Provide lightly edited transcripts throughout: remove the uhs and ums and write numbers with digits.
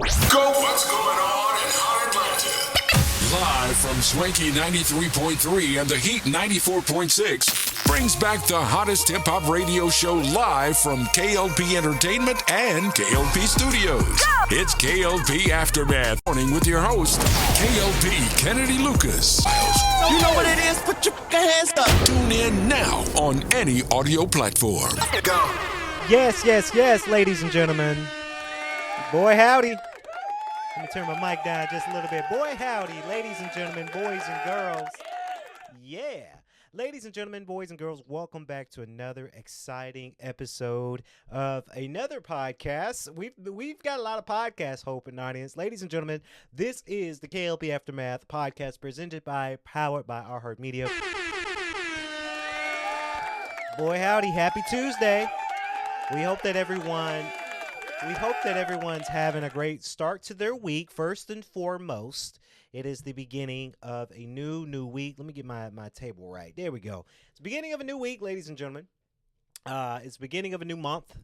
Go! What's going on in Hot Atlanta? Live from Swanky 93.3 and the Heat 94.6 brings back the hottest hip-hop radio show live from K.L.P Entertainment and K.L.P Studios. Go! It's K.L.P Aftermath. Morning with your host, K.L.P Kennedy Lucas. You know what it is? Put your hands up. Tune in now on any audio platform. Go. Yes, ladies and gentlemen. Boy, howdy. Let me turn my mic down just a little bit. Boy, howdy, ladies and gentlemen, boys and girls. Yeah. Ladies and gentlemen, boys and girls, welcome back to another exciting episode of another podcast. We've got a lot of podcast hope in the audience. Ladies and gentlemen, this is the K.L.P Aftermath podcast powered by Our Heart Media. Boy, howdy, happy Tuesday. We hope that everyone's having a great start to their week. First and foremost, it is the beginning of a new week. Let me get my table right. There we go. It's the beginning of a new week, ladies and gentlemen. It's the beginning of a new month.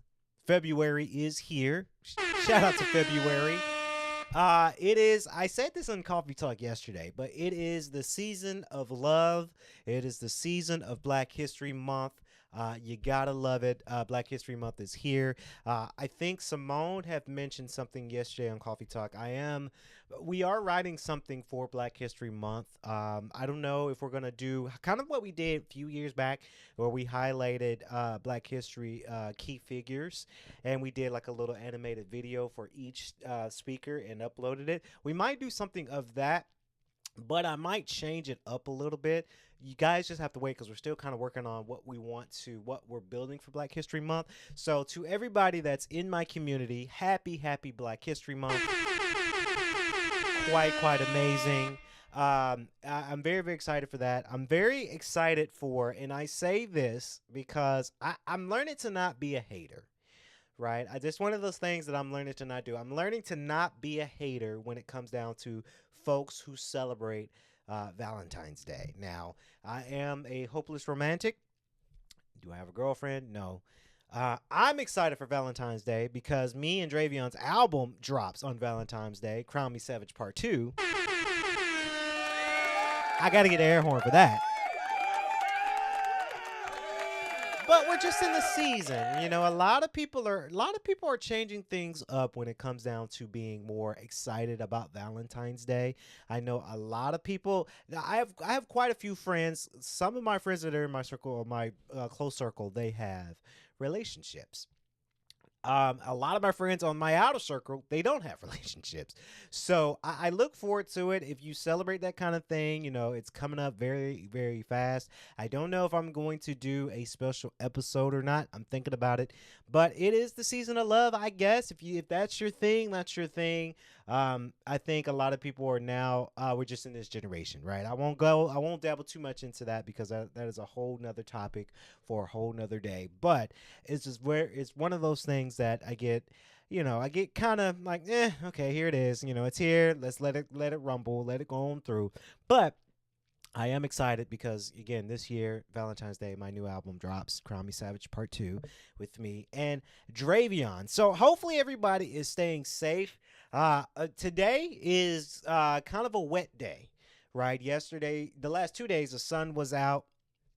February is here. Shout out to February. It is, I said this on Coffee Talk yesterday, but it is the season of love. It is the season of Black History Month. You gotta love it. Black History Month is here. I think Simone have mentioned something yesterday on Coffee Talk. We are writing something for Black History Month. I don't know if we're gonna do kind of what we did a few years back, where we highlighted Black History key figures, and we did like a little animated video for each speaker and uploaded it. We might do something of that, but I might change it up a little bit. You guys just have to wait because we're still kind of working on what we're building for Black History Month. So to everybody that's in my community, happy Black History Month. Quite amazing. I'm very excited for that. I'm very excited for, and I say this because I'm learning to not be a hater. Right? I just one of those things that I'm learning to not do. I'm learning to not be a hater when it comes down to folks who celebrate Valentine's Day. Now, I am a hopeless romantic. Do I have a girlfriend? No. I'm excited for Valentine's Day because me and Dravion's album drops on Valentine's Day, Crown Me Savage Part 2. I got to get an air horn for that. But we're just in the season, you know. A lot of people are changing things up when it comes down to being more excited about Valentine's Day. I know a lot of people. I have quite a few friends. Some of my friends that are in my circle, my close circle, they have relationships. A lot of my friends on my outer circle, they don't have relationships. So I look forward to it. If you celebrate that kind of thing, you know, it's coming up very fast. I don't know if I'm going to do a special episode or not. I'm thinking about it. But it is the season of love, I guess. If that's your thing, that's your thing. I think a lot of people are now, we're just in this generation, right? I won't dabble too much into that because that is a whole nother topic for a whole nother day. But it's just it's one of those things that I get kind of like, okay, here it is. You know, it's here. Let's let it rumble, let it go on through. But I am excited because, again, this year, Valentine's Day, my new album drops, Crown Me Savage Part 2, with me and Dravion. So hopefully everybody is staying safe. Today is kind of a wet day, right? Yesterday, the last 2 days, the sun was out.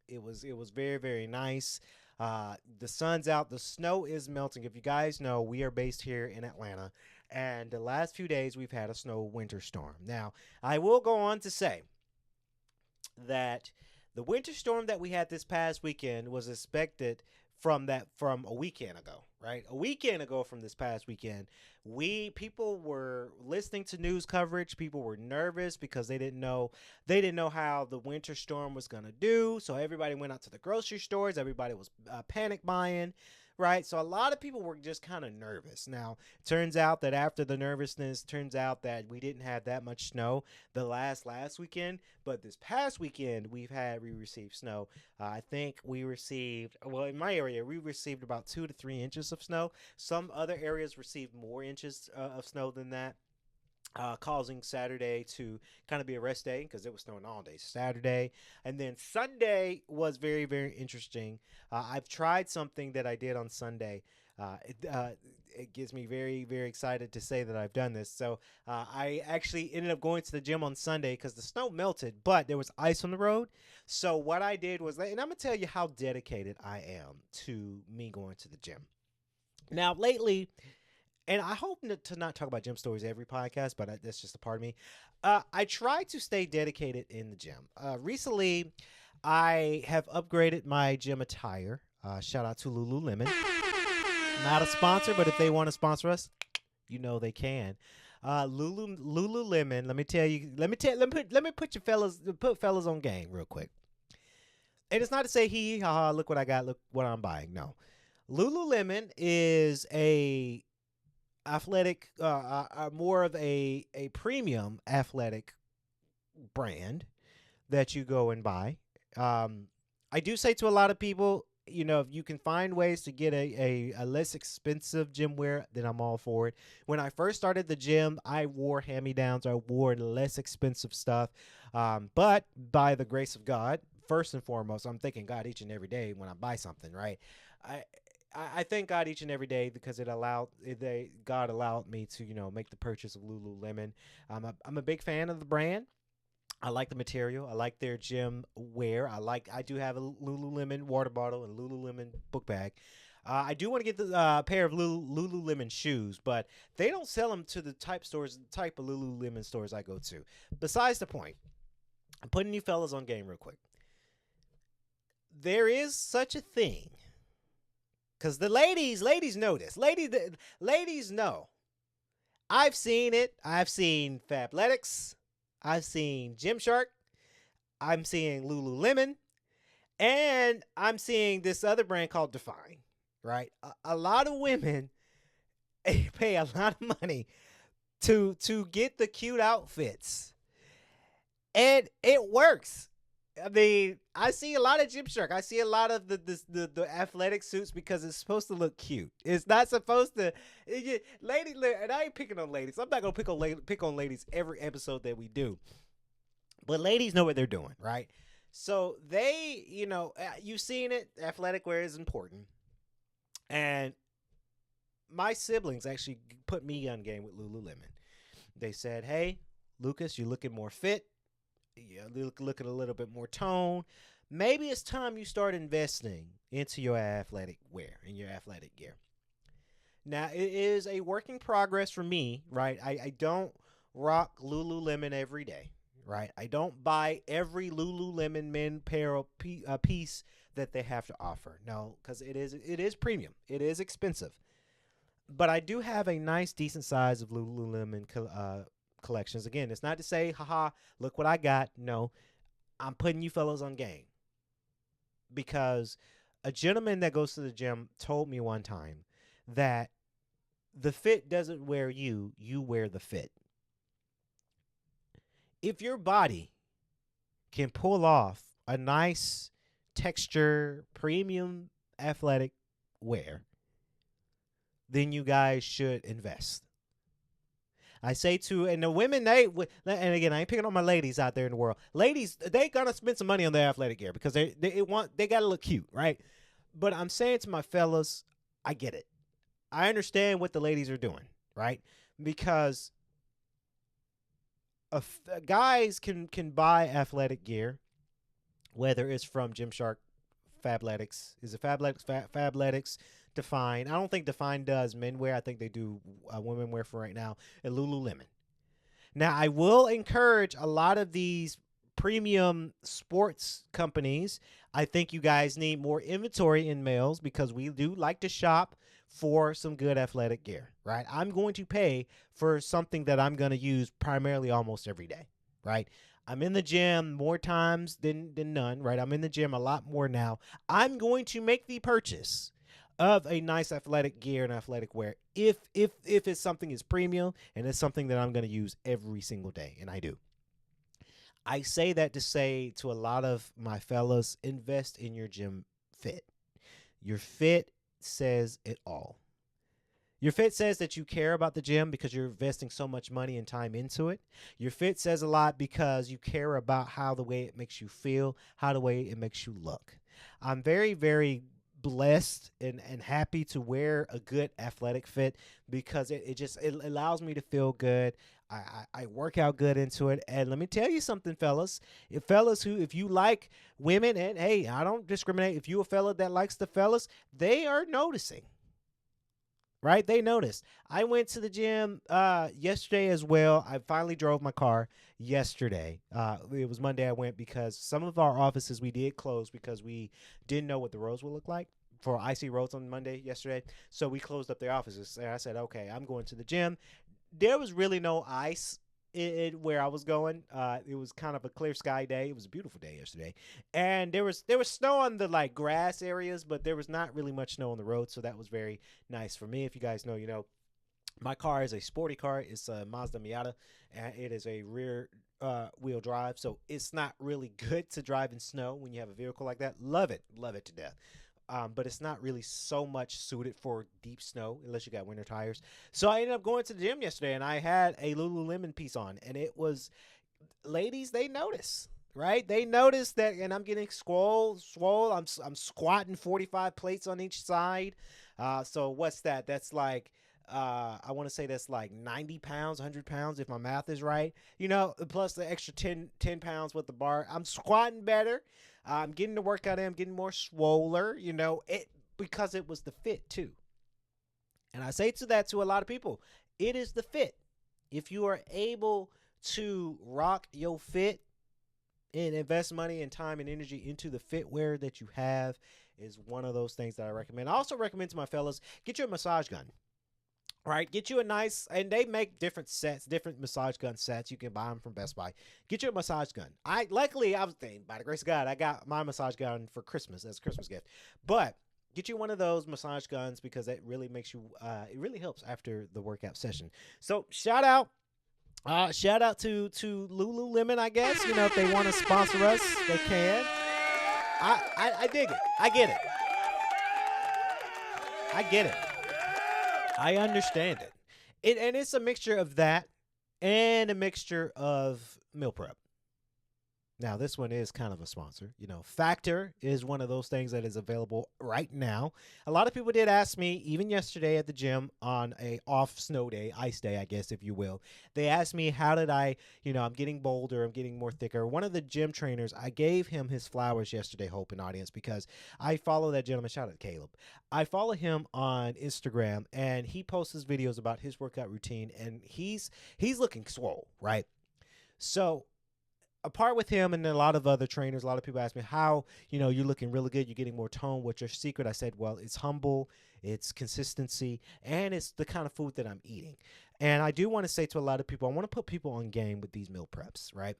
It was very nice. The sun's out. The snow is melting. If you guys know, we are based here in Atlanta, and the last few days we've had a snow winter storm. Now, I will go on to say that the winter storm that we had this past weekend was expected from a weekend ago, right? A weekend ago from this past weekend, people were listening to news coverage. People were nervous because they didn't know how the winter storm was going to do. So everybody went out to the grocery stores. Everybody was panic buying. Right. So a lot of people were just kind of nervous. Now, it turns out that after the nervousness, we didn't have that much snow the last weekend. But this past weekend, we received snow. I think in my area, we received about 2 to 3 inches of snow. Some other areas received more inches of snow than that. Causing Saturday to kind of be a rest day because it was snowing all day Saturday. And then Sunday was very interesting. I've tried something that I did on Sunday. It gets me very, very excited to say that I've done this. So I actually ended up going to the gym on Sunday because the snow melted, but there was ice on the road. So what I did was, and I'm gonna tell you how dedicated I am to me going to the gym. Now lately, and I hope to not talk about gym stories every podcast, but that's just a part of me. I try to stay dedicated in the gym. Recently, I have upgraded my gym attire. Shout out to Lululemon. Not a sponsor, but if they want to sponsor us, you know they can. Lululemon. Let me tell you. Let me put fellas on game real quick. And it's not to say haha, look what I got, look what I'm buying. No, Lululemon is a athletic, more of a premium athletic brand that you go and buy. I do say to a lot of people, if you can find ways to get a less expensive gym wear, then I'm all for it. When I first started the gym, I wore hand-me-downs. I wore less expensive stuff. But by the grace of God, first and foremost, I'm thanking God each and every day when I buy something, right? I thank God each and every day because God allowed me to make the purchase of Lululemon. I'm a big fan of the brand. I like the material. I like their gym wear. I do have a Lululemon water bottle and Lululemon book bag. I do want to get the pair of Lululemon shoes, but they don't sell them to the type of Lululemon stores I go to. Besides the point, I'm putting you fellas on game real quick. There is such a thing, because the ladies know this. Ladies know. I've seen it. I've seen Fabletics. I've seen Gymshark. I'm seeing Lululemon. And I'm seeing this other brand called Define, right? A lot of women pay a lot of money to get the cute outfits. And it works. I mean, I see a lot of Gymshark. I see a lot of the athletic suits because it's supposed to look cute. It's not supposed to. Ladies, and I ain't picking on ladies. I'm not gonna pick on ladies every episode that we do. But ladies know what they're doing, right? So they, you've seen it. Athletic wear is important, and my siblings actually put me on game with Lululemon. They said, "Hey, Lucas, you're looking more fit. You're looking a little bit more tone. Maybe it's time you start investing into your athletic wear and your athletic gear." Now, it is a work in progress for me, right? I don't rock Lululemon every day, right? I don't buy every Lululemon men piece that they have to offer. No, because it is premium. It is expensive. But I do have a nice, decent size of Lululemon collections. Again, it's not to say, haha, look what I got. No, I'm putting you fellows on game. Because a gentleman that goes to the gym told me one time that the fit doesn't wear you, you wear the fit. If your body can pull off a nice texture, premium athletic wear, then you guys should invest. I say and the women, and again, I ain't picking on my ladies out there in the world. Ladies, they gonna spend some money on their athletic gear because they gotta look cute, right? But I'm saying to my fellas, I get it. I understand what the ladies are doing, right? Because guys can buy athletic gear, whether it's from Gymshark, Fabletics. Is it Fabletics? Fabletics. Define. I don't think Define does men wear. I think they do women wear for right now. And Lululemon. Now, I will encourage a lot of these premium sports companies. I think you guys need more inventory in males because we do like to shop for some good athletic gear, right? I'm going to pay for something that I'm going to use primarily almost every day, right? I'm in the gym more times than none, right? I'm in the gym a lot more now. I'm going to make the purchase of a nice athletic gear and athletic wear if it's something is premium and it's something that I'm going to use every single day, and I do. I say that to say to a lot of my fellas, invest in your gym fit. Your fit says it all. Your fit says that you care about the gym because you're investing so much money and time into it. Your fit says a lot because you care about how the way it makes you feel, how the way it makes you look. I'm very, very blessed and happy to wear a good athletic fit because it allows me to feel good. I work out good into it. And let me tell you something, fellas. If you like women, and hey, I don't discriminate. If you a fella that likes the fellas, they are noticing. Right? They noticed. I went to the gym yesterday as well. I finally drove my car yesterday. It was Monday I went because some of our offices we did close because we didn't know what the roads would look like for icy roads on Monday yesterday. So we closed up the offices. And I said, okay, I'm going to the gym. There was really no ice where I was going. It was kind of a clear sky day. It was a beautiful day yesterday, and there was snow on the like grass areas, but there was not really much snow on the road, so that was very nice for me. If you guys know, you know, my car is a sporty car. It's a Mazda Miata, and it is a rear wheel drive, so it's not really good to drive in snow when you have a vehicle like that. Love it to death. But it's not really so much suited for deep snow unless you got winter tires. So I ended up going to the gym yesterday, and I had a Lululemon piece on, and it was, ladies, they notice, right? They notice that, and I'm getting swole. I'm squatting 45 plates on each side. So what's that? That's like. I want to say that's like 90 pounds, 100 pounds, if my math is right. You know, plus the extra 10 pounds with the bar. I'm squatting better. I'm getting the workout in. I'm getting more swoller, you know, because it was the fit too. And I say to a lot of people, it is the fit. If you are able to rock your fit and invest money and time and energy into the fitwear that you have is one of those things that I recommend. I also recommend to my fellas, get you a massage gun. Right, get you a nice, and they make different sets, different massage gun sets. You can buy them from Best Buy. Get you a massage gun. Luckily, I was thinking, by the grace of God, I got my massage gun for Christmas as a Christmas gift. But get you one of those massage guns because it really makes you, it really helps after the workout session. So shout out to Lululemon, I guess. You know, if they want to sponsor us, they can. I dig it. I get it. I get it. I understand it. And it's a mixture of that and a mixture of meal prep. Now, this one is kind of a sponsor. You know, Factor is one of those things that is available right now. A lot of people did ask me, even yesterday at the gym on a off snow day, ice day, I guess, if you will. They asked me, how did I, you know, I'm getting bolder, I'm getting more thicker. One of the gym trainers, I gave him his flowers yesterday, Hope and audience, because I follow that gentleman. Shout out to Caleb. I follow him on Instagram, and he posts his videos about his workout routine, and he's looking swole, right? So apart with him and a lot of other trainers, a lot of people ask me how, you know, you're looking really good, you're getting more tone, what's your secret? I said, well, it's humble, it's consistency, and it's the kind of food that I'm eating. And I do want to say to a lot of people, I want to put people on game with these meal preps, right?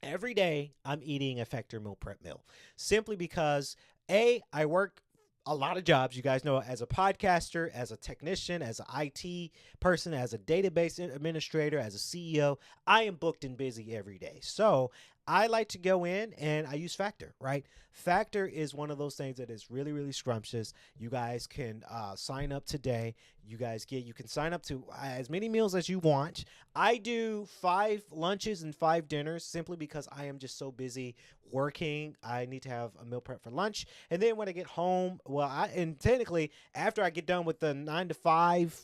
Every day I'm eating a Factor meal prep meal simply because I work a lot of jobs. You guys know, as a podcaster, as a technician, as an IT person, as a database administrator, as a CEO, I am booked and busy every day. So I like to go in and I use Factor, right? Factor is one of those things that is really, really scrumptious. You guys can sign up today. You can sign up to as many meals as you want. I do 5 lunches and 5 dinners simply because I am just so busy working. I need to have a meal prep for lunch. And then when I get home, and technically after I get done with the 9 to 5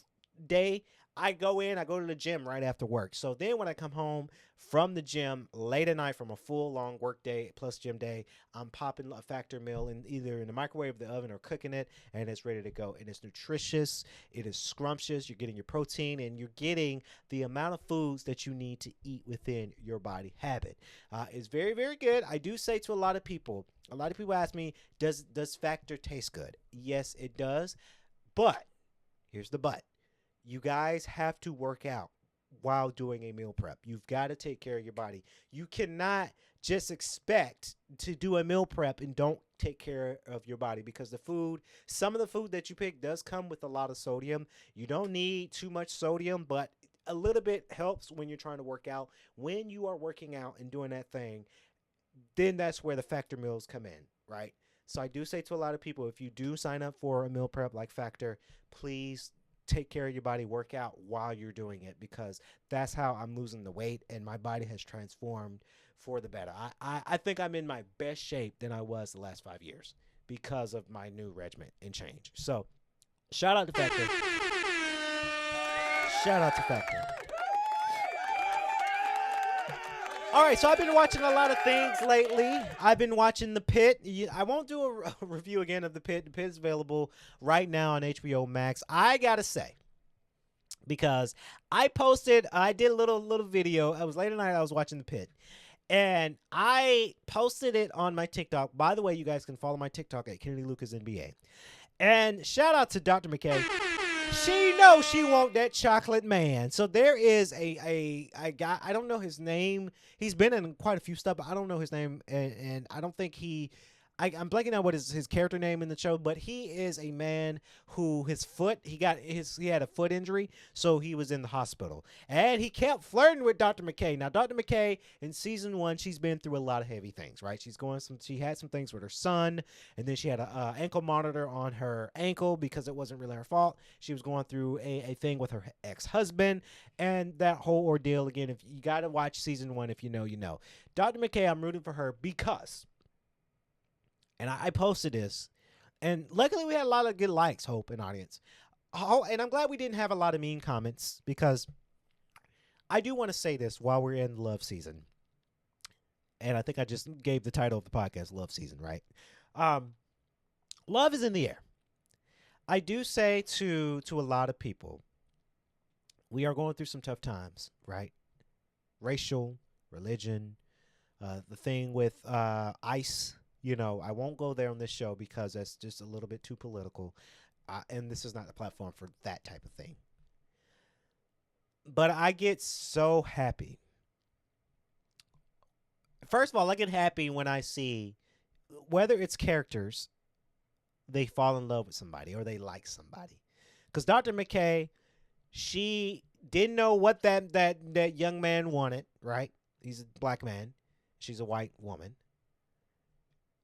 day, I go to the gym right after work. So then when I come home from the gym late at night from a full long work day plus gym day, I'm popping a Factor meal in either in the microwave, the oven, or cooking it, and it's ready to go. And it's nutritious, it is scrumptious, you're getting your protein, and you're getting the amount of foods that you need to eat within your body habit. It's very, very good. I do say to a lot of people ask me, does Factor taste good? Yes, it does. But here's the but. You guys have to work out while doing a meal prep. You've got to take care of your body. You cannot just expect to do a meal prep and don't take care of your body, because some of the food that you pick does come with a lot of sodium. You don't need too much sodium, but a little bit helps when you're trying to work out. When you are working out and doing that thing, then that's where the Factor meals come in, right? So I do say to a lot of people, if you do sign up for a meal prep like Factor, please take care of your body, work out while you're doing it, because that's how I'm losing the weight and my body has transformed for the better. I think I'm in my best shape than I was the last 5 years. because of my new regimen and change. So shout out to Factor. Shout out to Factor. All right, so I've been watching a lot of things lately. I've been watching The Pitt. I won't do a review again of The Pitt. The Pitt is available right now on HBO Max. I got to say, because I did a little video. It was late at night. I was watching The Pitt. And I posted it on my TikTok. By the way, you guys can follow my TikTok at Kennedy Lucas NBA. And shout out to Dr. McKay. She knows she want that chocolate man. So there is a guy, I don't know his name. He's been in quite a few stuff, but I don't know his name. And I don't think I'm blanking out what is his character name in the show, but he is a man who he had a foot injury, so he was in the hospital. And he kept flirting with Dr. McKay. Now, Dr. McKay, in season 1, she's been through a lot of heavy things, right? She had some things with her son, and then she had a ankle monitor on her ankle because it wasn't really her fault. She was going through a thing with her ex-husband, and that whole ordeal. Again, if you got to watch season 1, if you know, you know. Dr. McKay, I'm rooting for her because... And I posted this, and luckily we had a lot of good likes, Hope, and audience. Oh, and I'm glad we didn't have a lot of mean comments, because I do want to say this while we're in love season. And I think I just gave the title of the podcast, Love Season, right? Love is in the air. I do say to a lot of people, we are going through some tough times, right? Racial, religion, the thing with ICE. You know, I won't go there on this show because that's just a little bit too political. And this is not the platform for that type of thing. But I get so happy. First of all, I get happy when I see, whether it's characters, they fall in love with somebody or they like somebody. Because Dr. McKay, she didn't know what that young man wanted, right? He's a black man. She's a white woman.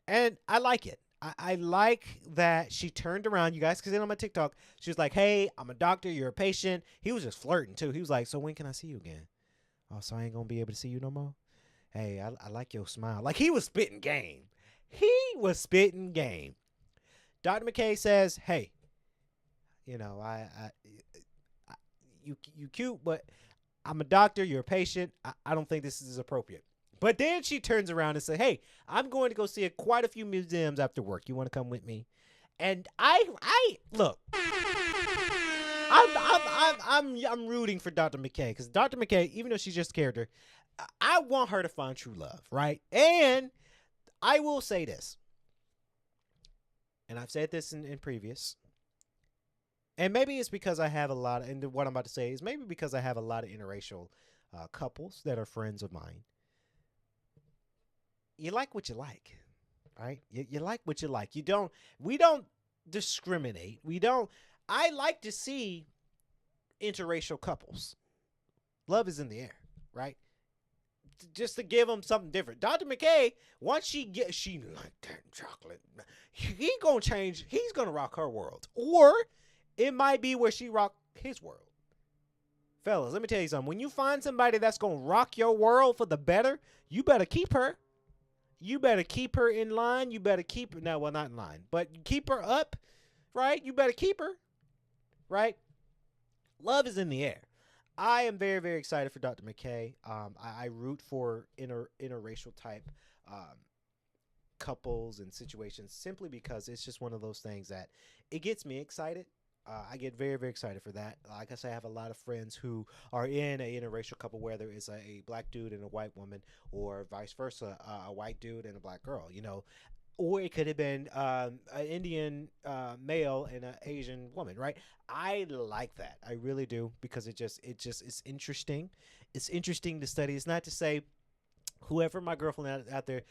And I like it. I like that she turned around. You guys can see it on my TikTok. She was like, hey, I'm a doctor. You're a patient. He was just flirting, too. He was like, so when can I see you again? Oh, so I ain't going to be able to see you no more? Hey, I like your smile. Like, he was spitting game. He was spitting game. Dr. McKay says, hey, you know, you cute, but I'm a doctor. You're a patient. I don't think this is appropriate. But then she turns around and says, hey, I'm going to go see quite a few museums after work. You want to come with me? And I look, I'm rooting for Dr. McKay, because Dr. McKay, even though she's just a character, I want her to find true love, right? And I will say this, and I've said this in previous, and maybe it's because I have a lot of, and what I'm about to say is maybe because I have a lot of interracial couples that are friends of mine. You like what you like, right? You like what you like. We don't discriminate. I like to see interracial couples. Love is in the air, right? Just to give them something different. Dr. McKay, once she like that chocolate, he gonna change. He's gonna rock her world. Or it might be where she rock his world. Fellas, let me tell you something. When you find somebody that's gonna rock your world for the better, you better keep her. You better keep her in line. You better keep her. No, well, not in line, but keep her up, right? You better keep her, right? Love is in the air. I am very, very excited for Dr. McKay. I root for interracial type couples and situations simply because it's just one of those things that it gets me excited. I get very, very excited for that. Like I said, I have a lot of friends who are in an interracial couple, whether it's a black dude and a white woman, or vice versa, a white dude and a black girl, you know, or it could have been an Indian male and an Asian woman, right? I like that. I really do, because it's interesting. It's interesting to study. It's not to say whoever my girlfriend out there,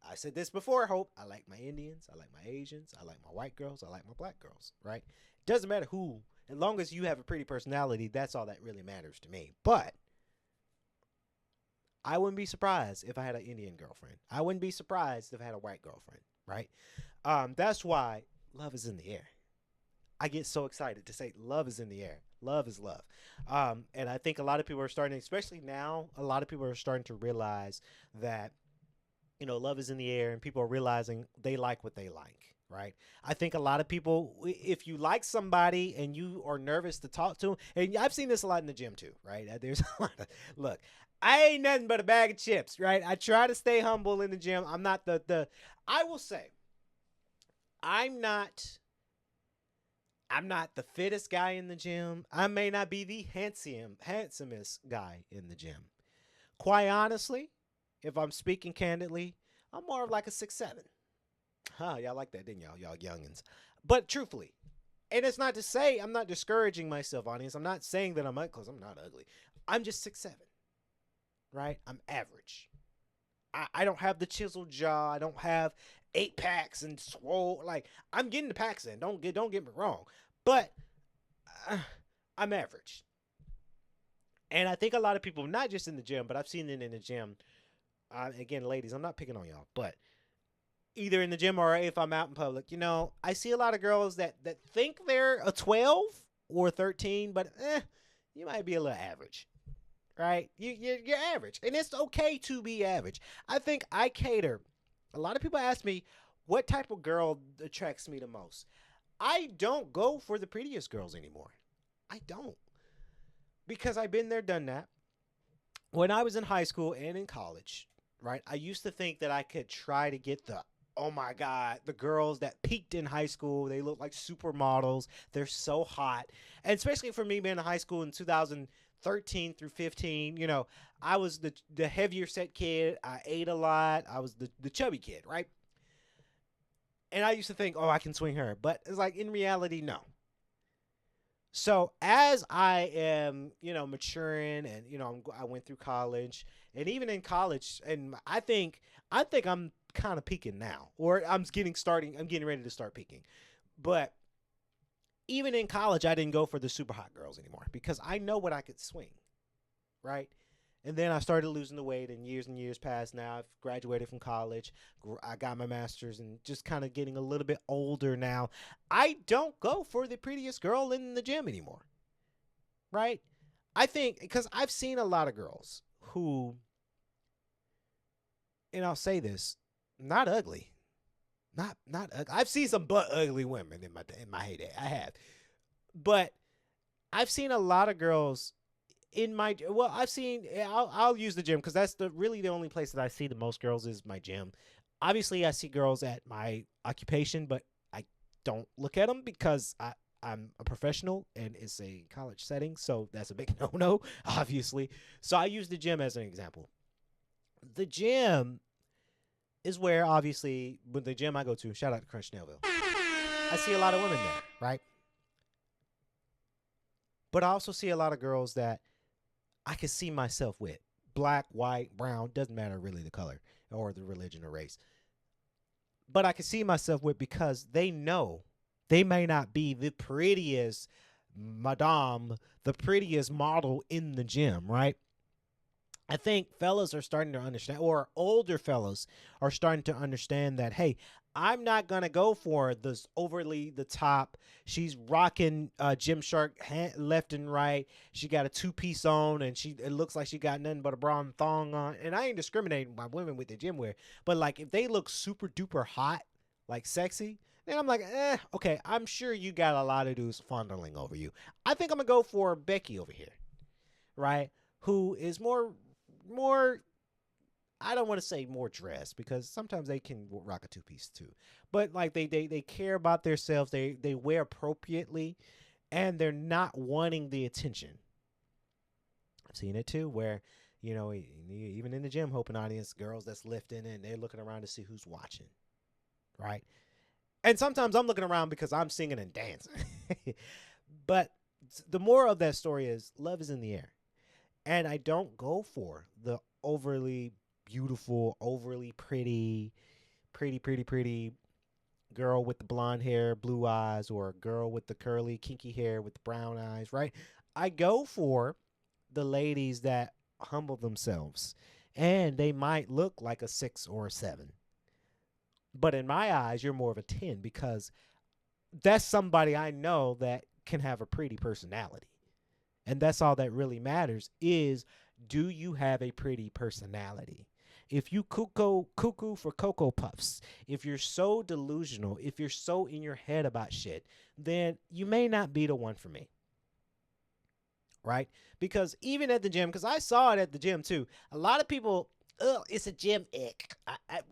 I said this before, Hope. I like my Indians. I like my Asians. I like my white girls. I like my black girls, right? Doesn't matter who. As long as you have a pretty personality, that's all that really matters to me. But I wouldn't be surprised if I had an Indian girlfriend. I wouldn't be surprised if I had a white girlfriend, right? That's why love is in the air. I get so excited to say love is in the air. Love is love. And I think a lot of people are starting, especially now, a lot of people are starting to realize that love is in the air and people are realizing they like what they like, right? I think a lot of people, if you like somebody and you are nervous to talk to them, and I've seen this a lot in the gym too, right? There's a lot of, look, I ain't nothing but a bag of chips, right? I try to stay humble in the gym. I'm not I will say, I'm not, I'm not the fittest guy in the gym. I may not be the handsomest guy in the gym. Quite honestly, if I'm speaking candidly, I'm more of like a 6'7". Huh, y'all like that, didn't y'all youngins? But truthfully, and it's not to say I'm not discouraging myself, audience. I'm not saying that I'm ugly because I'm not ugly. I'm just 6'7", right? I'm average. I don't have the chiseled jaw. I don't have 8 packs and swole. Like, I'm getting the packs in. Don't get me wrong. But I'm average. And I think a lot of people, not just in the gym, but I've seen it in the gym. Again, ladies, I'm not picking on y'all, but either in the gym or if I'm out in public, I see a lot of girls that think they're a 12 or 13, but you might be a little average, right? You're average, and it's okay to be average. I think I cater. A lot of people ask me, what type of girl attracts me the most? I don't go for the prettiest girls anymore. I don't. Because I've been there, done that. When I was in high school and in college, right, I used to think that I could try to get oh my God, the girls that peaked in high school. They look like supermodels. They're so hot. And especially for me being in high school in 2013 through 15, I was the heavier set kid. I ate a lot. I was the chubby kid, right? And I used to think, oh, I can swing her. But it's like, in reality, no. So as I am, maturing and, I went through college, and even in college, and I think I'm kind of peaking now, or I'm getting ready to start peaking. But even in college, I didn't go for the super hot girls anymore because I know what I could swing, right? And then I started losing the weight, and years passed. Now I've graduated from college. I got my master's, and just kind of getting a little bit older now. I don't go for the prettiest girl in the gym anymore, right? I think because I've seen a lot of girls who, and I'll say this, not ugly, not ugly. I've seen some butt ugly women in my heyday. I have, but I've seen a lot of girls. I'll use the gym because that's really the only place that I see the most girls is my gym. Obviously, I see girls at my occupation, but I don't look at them because I'm a professional and it's a college setting, so that's a big no-no, obviously. So I use the gym as an example. The gym is where, obviously, with the gym I go to, shout out to Crunch Snellville, I see a lot of women there, right? But I also see a lot of girls that I can see myself with. Black, white, brown, doesn't matter really the color or the religion or race. But I can see myself with because they know they may not be the prettiest madame, the prettiest model in the gym, right? I think fellas are starting to understand, or older fellas are starting to understand that, hey, I'm not going to go for this overly the top. She's rocking Gymshark left and right. She got a two-piece on, and it looks like she got nothing but a bra and thong on. And I ain't discriminating by women with their gym wear. But, like, if they look super duper hot, like sexy, then I'm like, okay, I'm sure you got a lot of dudes fondling over you. I think I'm going to go for Becky over here, right, who is more I don't want to say more dressed because sometimes they can rock a two-piece too. But like they care about themselves. They wear appropriately, and they're not wanting the attention. I've seen it too where, even in the gym, hoping audience, girls that's lifting and they're looking around to see who's watching, right? And sometimes I'm looking around because I'm singing and dancing. But the moral of that story is love is in the air. And I don't go for the overly beautiful, overly pretty girl with the blonde hair, blue eyes, or a girl with the curly, kinky hair with the brown eyes, right? I go for the ladies that humble themselves, and they might look like a 6 or a 7. But in my eyes, you're more of a 10 because that's somebody I know that can have a pretty personality. And that's all that really matters is, do you have a pretty personality? if you cuckoo for Cocoa Puffs, if you're so delusional, if you're so in your head about shit, then you may not be the one for me. Right? Because even at the gym, because I saw it at the gym too, a lot of people, it's a gym ick,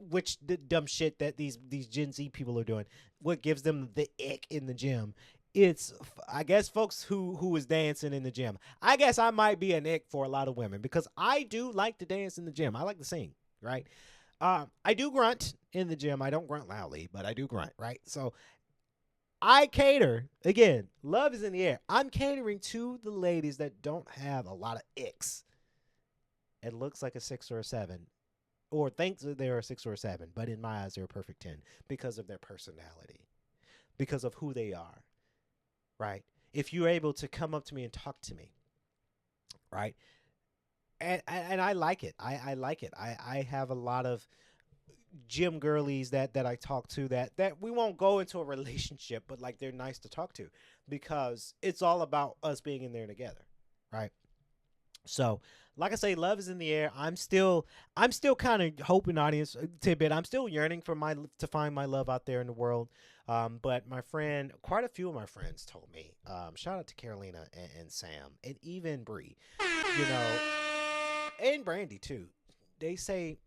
which the dumb shit that these Gen Z people are doing. What gives them the ick in the gym? It's, I guess, folks who is dancing in the gym. I guess I might be an ick for a lot of women because I do like to dance in the gym. I like to sing, right? I do grunt in the gym. I don't grunt loudly, but I do grunt, right? So I cater, again, love is in the air. I'm catering to the ladies that don't have a lot of icks. It looks like a 6 or a 7, or thinks that they're a 6 or a 7, but in my eyes, they're a perfect 10 because of their personality, because of who they are, right? If you're able to come up to me and talk to me, right? And I like it. I like it. I have a lot of gym girlies that I talk to that we won't go into a relationship, but like they're nice to talk to because it's all about us being in there together, right? So, like I say, love is in the air. I'm still kind of hoping, audience tidbit. I'm still yearning for to find my love out there in the world. But my friend, quite a few of my friends told me, shout out to Carolina and Sam and even Bree, and Brandy too. They say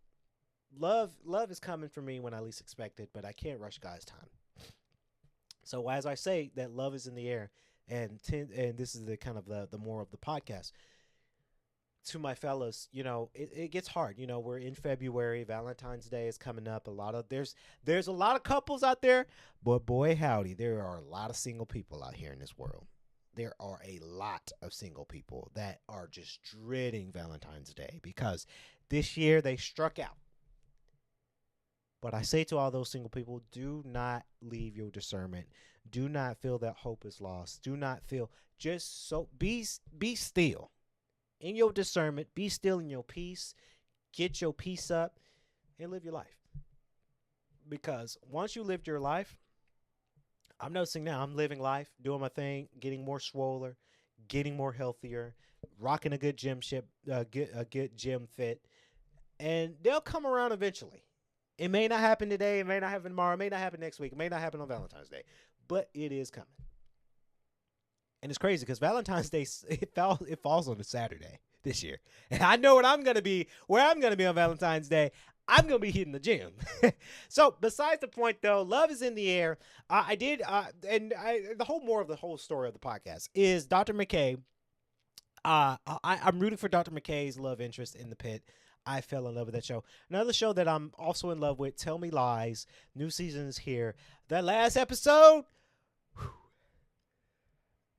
love is coming for me when I least expect it, but I can't rush God's time. So as I say that love is in the air, and this is the kind of the more of the podcast. To my fellas, it gets hard. We're in February. Valentine's Day is coming up. There's a lot of couples out there, but boy howdy, there are a lot of single people out here in this world. There are a lot of single people that are just dreading Valentine's Day because this year they struck out. But I say to all those single people, do not leave your discernment. Do not feel that hope is lost. Do not feel, be still. In your discernment, be still in your peace, get your peace up, and live your life. Because once you lived your life, I'm noticing now, I'm living life, doing my thing, getting more swoller, getting more healthier, rocking a good a good gym fit, and they'll come around eventually. It may not happen today, it may not happen tomorrow, it may not happen next week, it may not happen on Valentine's Day, but it is coming. And it's crazy because Valentine's Day, it falls on a Saturday this year. And I know where I'm going to be on Valentine's Day. I'm going to be hitting the gym. So besides the point, though, love is in the air. The whole story of the podcast is Dr. McKay. I'm rooting for Dr. McKay's love interest in the Pit. I fell in love with that show. Another show that I'm also in love with, Tell Me Lies. New season is here. That last episode,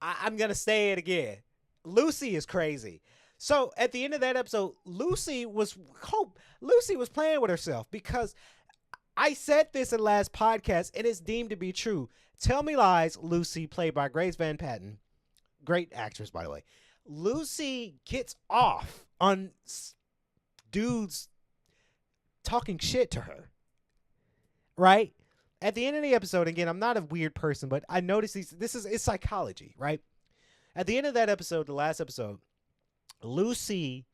I'm going to say it again. Lucy is crazy. So at the end of that episode, Lucy was playing with herself because I said this in the last podcast and it's deemed to be true. Tell Me Lies, Lucy, played by Grace Van Patten. Great actress, by the way. Lucy gets off on dudes talking shit to her. Right? At the end of the episode, again, I'm not a weird person, but I noticed it's psychology, right? At the end of that episode, the last episode, Lucy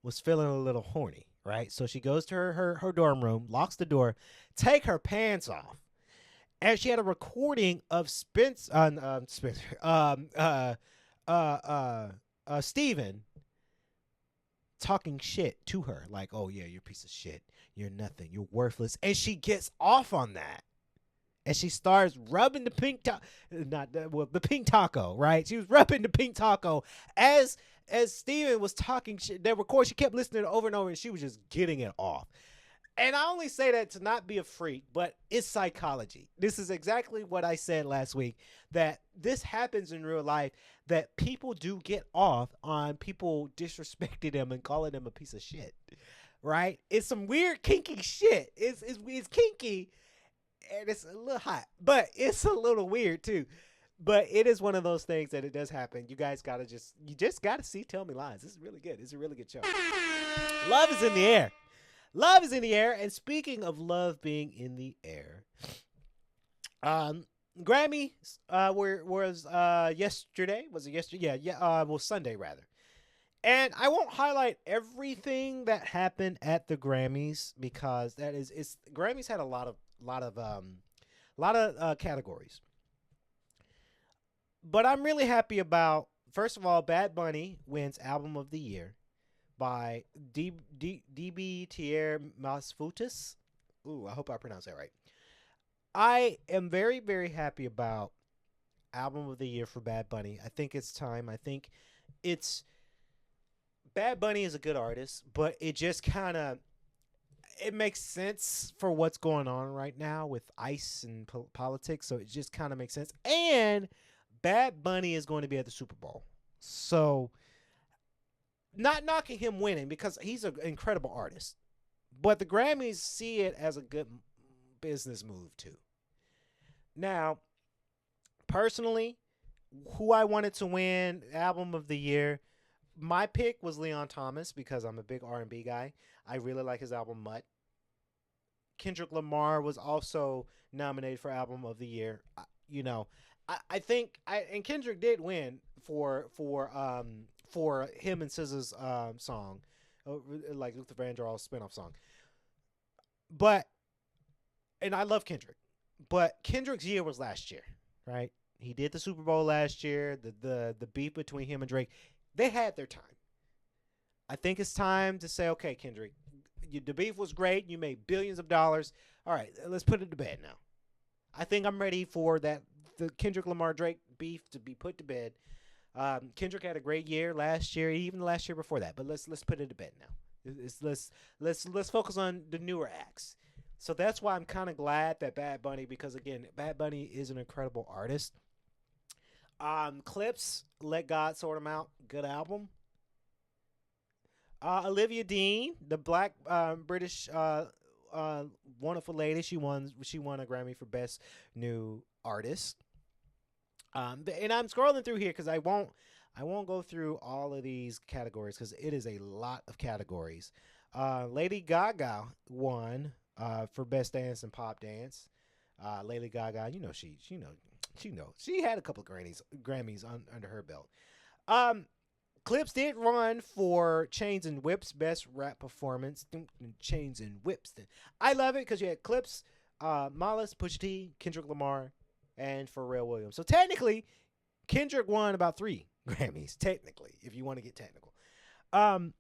was feeling a little horny, right? So she goes to her dorm room, locks the door, take her pants off, and she had a recording of Steven talking shit to her, like, "Oh yeah, you're a piece of shit, you're nothing, you're worthless," and she gets off on that. And she starts rubbing the pink taco, right? She was rubbing the pink taco as Steven was talking shit. That record, she kept listening over and over, and she was just getting it off. And I only say that to not be a freak, but it's psychology. This is exactly what I said last week, that this happens in real life, that people do get off on people disrespecting them and calling them a piece of shit, right? It's some weird kinky shit. It's kinky. And it's a little hot, but it's a little weird too. But it is one of those things that it does happen. You guys gotta gotta see Tell Me Lies. This is really good. It's a really good show. Love is in the air. Love is in the air. And speaking of love being in the air, Grammy was yesterday. Was it yesterday? Yeah. Well, Sunday rather. And I won't highlight everything that happened at the Grammys because that is it's Grammys had a lot of categories. But I'm really happy about first of all, Bad Bunny wins Album of the Year by DB Tier Masfutis. Ooh, I hope I pronounced that right. I am very, very happy about Album of the Year for Bad Bunny. I think it's time. I think it's Bad Bunny is a good artist, but it just kind of it makes sense for what's going on right now with ICE and politics. So it just kind of makes sense. And Bad Bunny is going to be at the Super Bowl, so not knocking him winning because he's an incredible artist, but the Grammys see it as a good business move too. Now, personally, who I wanted to win Album of the Year, my pick was Leon Thomas because I'm a big R&B guy. I really like his album Mutt. Kendrick Lamar was also nominated for Album of the Year. You know, I think and Kendrick did win for him and SZA's song, like Luther Vandross's spinoff song. But and I love Kendrick, but Kendrick's year was last year, right? He did the Super Bowl last year. The beef between him and Drake, they had their time. I think it's time to say, okay, Kendrick, the beef was great. You made billions of dollars. All right, let's put it to bed now. I think I'm ready for the Kendrick Lamar Drake beef to be put to bed. Kendrick had a great year last year, even the last year before that. But let's put it to bed now. Let's focus on the newer acts. So that's why I'm kind of glad that Bad Bunny, because again, Bad Bunny is an incredible artist. Clips, Let God Sort 'Em Out, good album. Olivia Dean, the black British wonderful lady, she won a Grammy for Best New Artist. And I'm scrolling through here because I won't go through all of these categories because it is a lot of categories. Lady Gaga won for Best Dance and Pop Dance. Lady Gaga, she had a couple of Grammys under her belt. Clips did run for Chains and Whips Best Rap Performance. Chains and Whips. I love it because you had Clips, Mollis, Pusha T, Kendrick Lamar, and Pharrell Williams. So technically, Kendrick won about 3 Grammys. Technically, if you want to get technical. And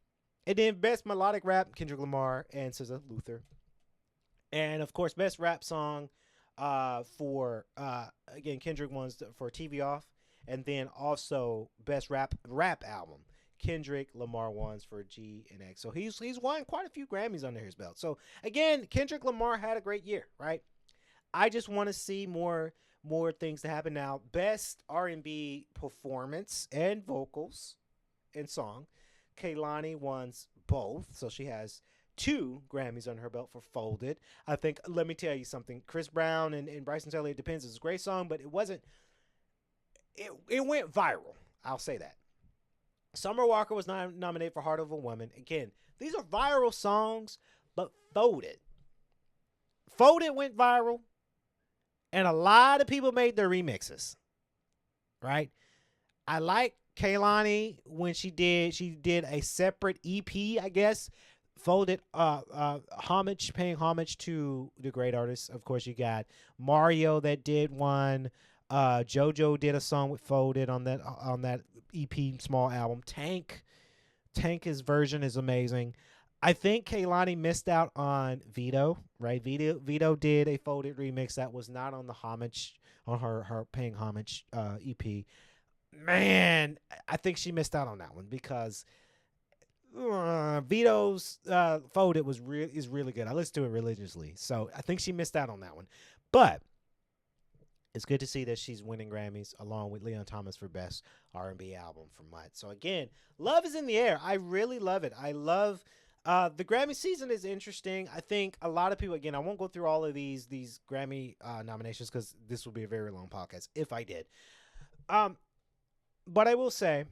then Best Melodic Rap, Kendrick Lamar and SZA, Luther. And of course, Best Rap Song for again Kendrick won for TV Off. And then also Best Rap Album, Kendrick Lamar won for G and X. So he's won quite a few Grammys under his belt. So again, Kendrick Lamar had a great year, right? I just want to see more things to happen now. Best R&B performance and vocals and song, Kehlani won both, so she has 2 Grammys under her belt for Folded. I think, let me tell you something, Chris Brown and Bryson Tiller, It Depends, is a great song, but it wasn't. It went viral. I'll say that. Summer Walker was nominated for Heart of a Woman. Again, these are viral songs, but Folded went viral, and a lot of people made their remixes. Right? I like Kehlani when she did a separate EP, I guess. Folded paying homage to the great artists. Of course, you got Mario that did one. JoJo did a song with Folded on that EP small album. Tank's version is amazing. I think Kehlani missed out on Vito, right? Vito did a Folded remix that was not on the homage on her paying homage EP. Man, I think she missed out on that one because Vito's Folded is really good. I listen to it religiously, so I think she missed out on that one. But it's good to see that she's winning Grammys along with Leon Thomas for Best R&B Album for Mutt. So again, love is in the air. I really love it. I love the Grammy season is interesting. I think a lot of people, again, I won't go through all of these Grammy nominations because this will be a very long podcast if I did. But I will say,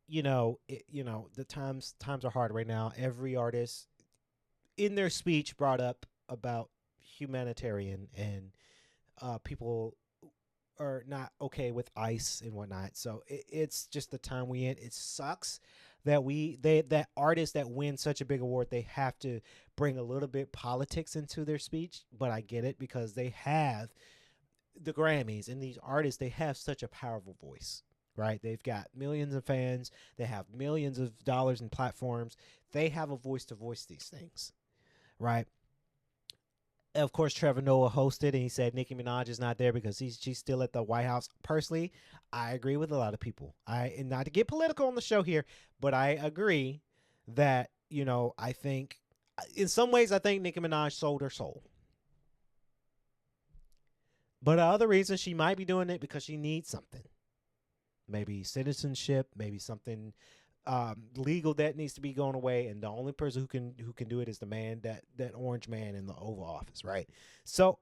the times are hard right now. Every artist in their speech brought up about humanitarian and people are not okay with ICE and whatnot. So it's just the time we in. It sucks that that artists that win such a big award, they have to bring a little bit politics into their speech. But I get it because they have the Grammys, and these artists, they have such a powerful voice, right? They've got millions of fans. They have millions of dollars in platforms. They have a voice to voice these things, right? Of course, Trevor Noah hosted, and he said Nicki Minaj is not there because she's still at the White House. Personally, I agree with a lot of people. And not to get political on the show here, but I agree that, I think in some ways I think Nicki Minaj sold her soul. But other reasons she might be doing it because she needs something. Maybe citizenship, maybe something legal that needs to be going away, and the only person who can do it is the man, that orange man in the Oval Office, right? So,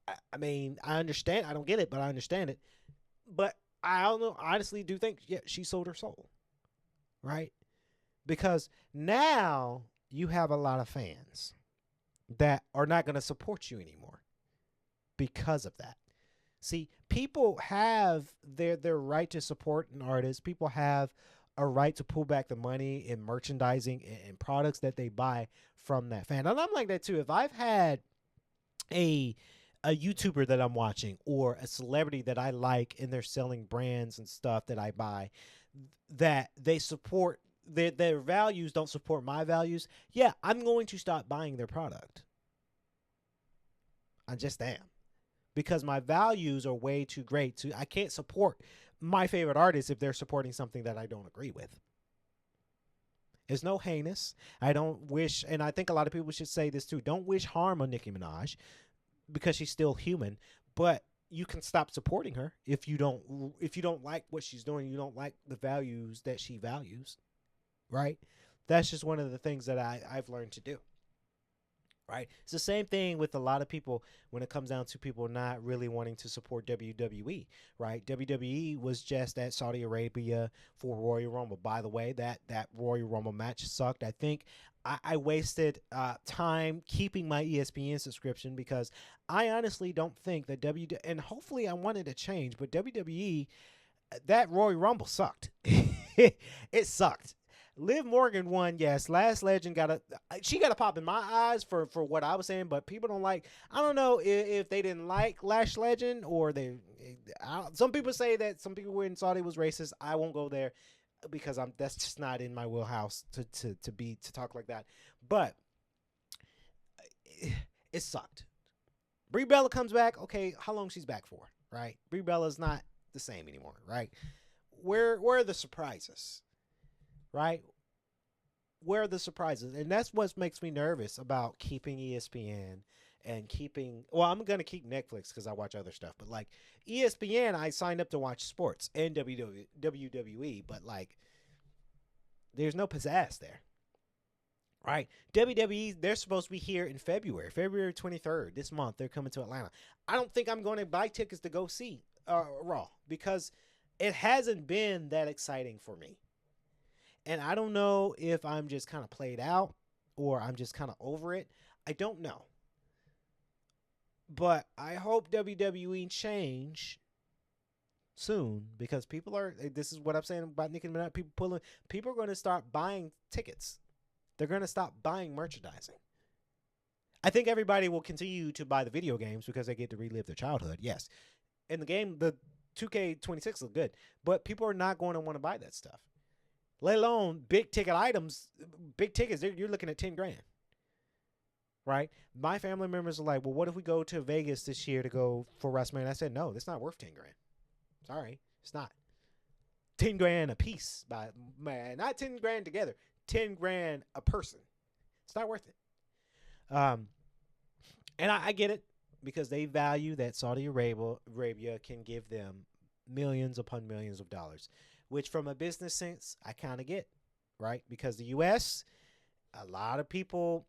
I mean, I understand. I don't get it, but I understand it. But I don't know. Honestly, do think she sold her soul, right? Because now you have a lot of fans that are not going to support you anymore because of that. See, people have their right to support an artist. People have a right to pull back the money in merchandising and products that they buy from that fan. And I'm like that too. If I've had a YouTuber that I'm watching or a celebrity that I like and they're selling brands and stuff that I buy that they support, their values don't support my values, yeah, I'm going to stop buying their product. I just am. Because my values are way too great. I can't support my favorite artists if they're supporting something that I don't agree with. It's no heinous. I don't wish, and I think a lot of people should say this too, don't wish harm on Nicki Minaj because she's still human. But you can stop supporting her if you don't like what she's doing, you don't like the values that she values, right? That's just one of the things that I've learned to do. Right. It's the same thing with a lot of people when it comes down to people not really wanting to support WWE. Right. WWE was just at Saudi Arabia for Royal Rumble. By the way, that Royal Rumble match sucked. I think I wasted time keeping my ESPN subscription because I honestly don't think that and hopefully I wanted to change, but WWE, that Royal Rumble sucked. It sucked. Liv Morgan won, yes. Last Legend got a pop in my eyes for what I was saying, but people don't like. I don't know if they didn't like Last Legend or some people say that some people in Saudi was racist. I won't go there because that's just not in my wheelhouse to talk like that. But it sucked. Brie Bella comes back. Okay, how long she's back for? Right? Brie Bella's not the same anymore. Right? Where are the surprises? Right? Where are the surprises? And that's what makes me nervous about keeping ESPN and I'm going to keep Netflix because I watch other stuff. But like ESPN, I signed up to watch sports and WWE, but like there's no pizzazz there. Right? WWE, they're supposed to be here in February 23rd, this month. They're coming to Atlanta. I don't think I'm going to buy tickets to go see Raw because it hasn't been that exciting for me. And I don't know if I'm just kind of played out or I'm just kind of over it. I don't know. But I hope WWE change soon because this is what I'm saying about Nicki Minaj, people are going to start buying tickets. They're going to stop buying merchandising. I think everybody will continue to buy the video games because they get to relive their childhood. Yes. In the game, the 2K26 look good, but people are not going to want to buy that stuff. Let alone big ticket items, big tickets. You're looking at 10 grand, right? My family members are like, well, what if we go to Vegas this year to go for WrestleMania? I said, no, that's not worth 10 grand. Sorry, it's not. 10 grand a piece, not 10 grand together. 10 grand a person. It's not worth it. And I get it because they value that Saudi Arabia can give them millions upon millions of dollars. Which from a business sense, I kind of get, right? Because the U.S., a lot of people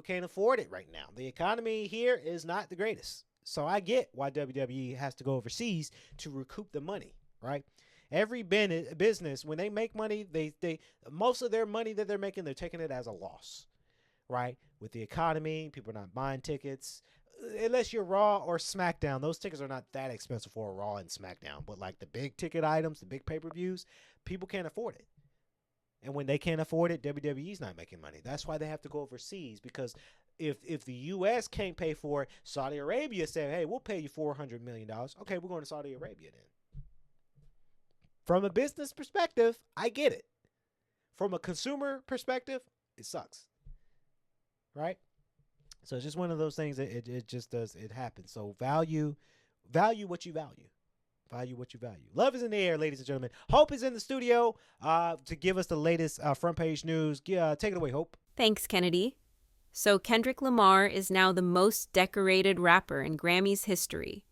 can't afford it right now. The economy here is not the greatest. So I get why WWE has to go overseas to recoup the money, right? Every business, when they make money, they most of their money that they're making, they're taking it as a loss, right? With the economy, people are not buying tickets. unless you're Raw or SmackDown, those tickets are not that expensive for a Raw and SmackDown. But like the big ticket items, the big pay-per-views, people can't afford it. And when they can't afford it, WWE's not making money. That's why they have to go overseas, because if the U.S. can't pay for it, Saudi Arabia said, hey, we'll pay you $400 million. Okay, we're going to Saudi Arabia then. From a business perspective, I get it. From a consumer perspective, it sucks. Right? So it's just one of those things that it just does. It happens. So value what you value. Value what you value. Love is in the air, ladies and gentlemen. Hope is in the studio to give us the latest front page news. Take it away, Hope. Thanks, Kennedy. So Kendrick Lamar is now the most decorated rapper in Grammy's history,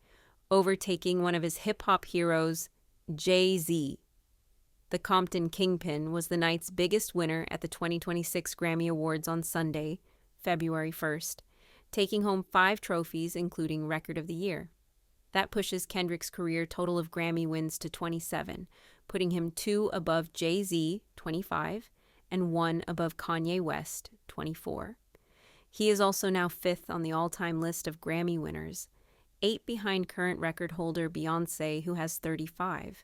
overtaking one of his hip-hop heroes, Jay-Z. The Compton Kingpin was the night's biggest winner at the 2026 Grammy Awards on Sunday, February 1st, taking home 5 trophies, including Record of the Year. That pushes Kendrick's career total of Grammy wins to 27, putting him 2 above Jay-Z, 25, and 1 above Kanye West, 24. He is also now 5th on the all-time list of Grammy winners, 8 behind current record holder Beyoncé, who has 35.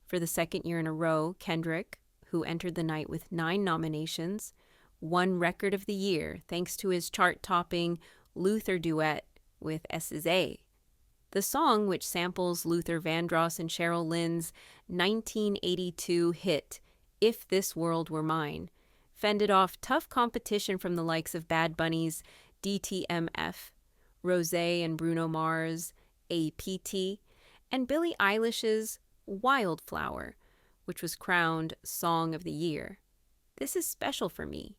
For the second year in a row, Kendrick, who entered the night with 9 nominations, won Record of the Year thanks to his chart-topping Luther duet with SZA. The song, which samples Luther Vandross and Cheryl Lynn's 1982 hit, If This World Were Mine, fended off tough competition from the likes of Bad Bunny's DTMF, Rosé and Bruno Mars' APT, and Billie Eilish's Wildflower, which was crowned Song of the Year. This is special for me.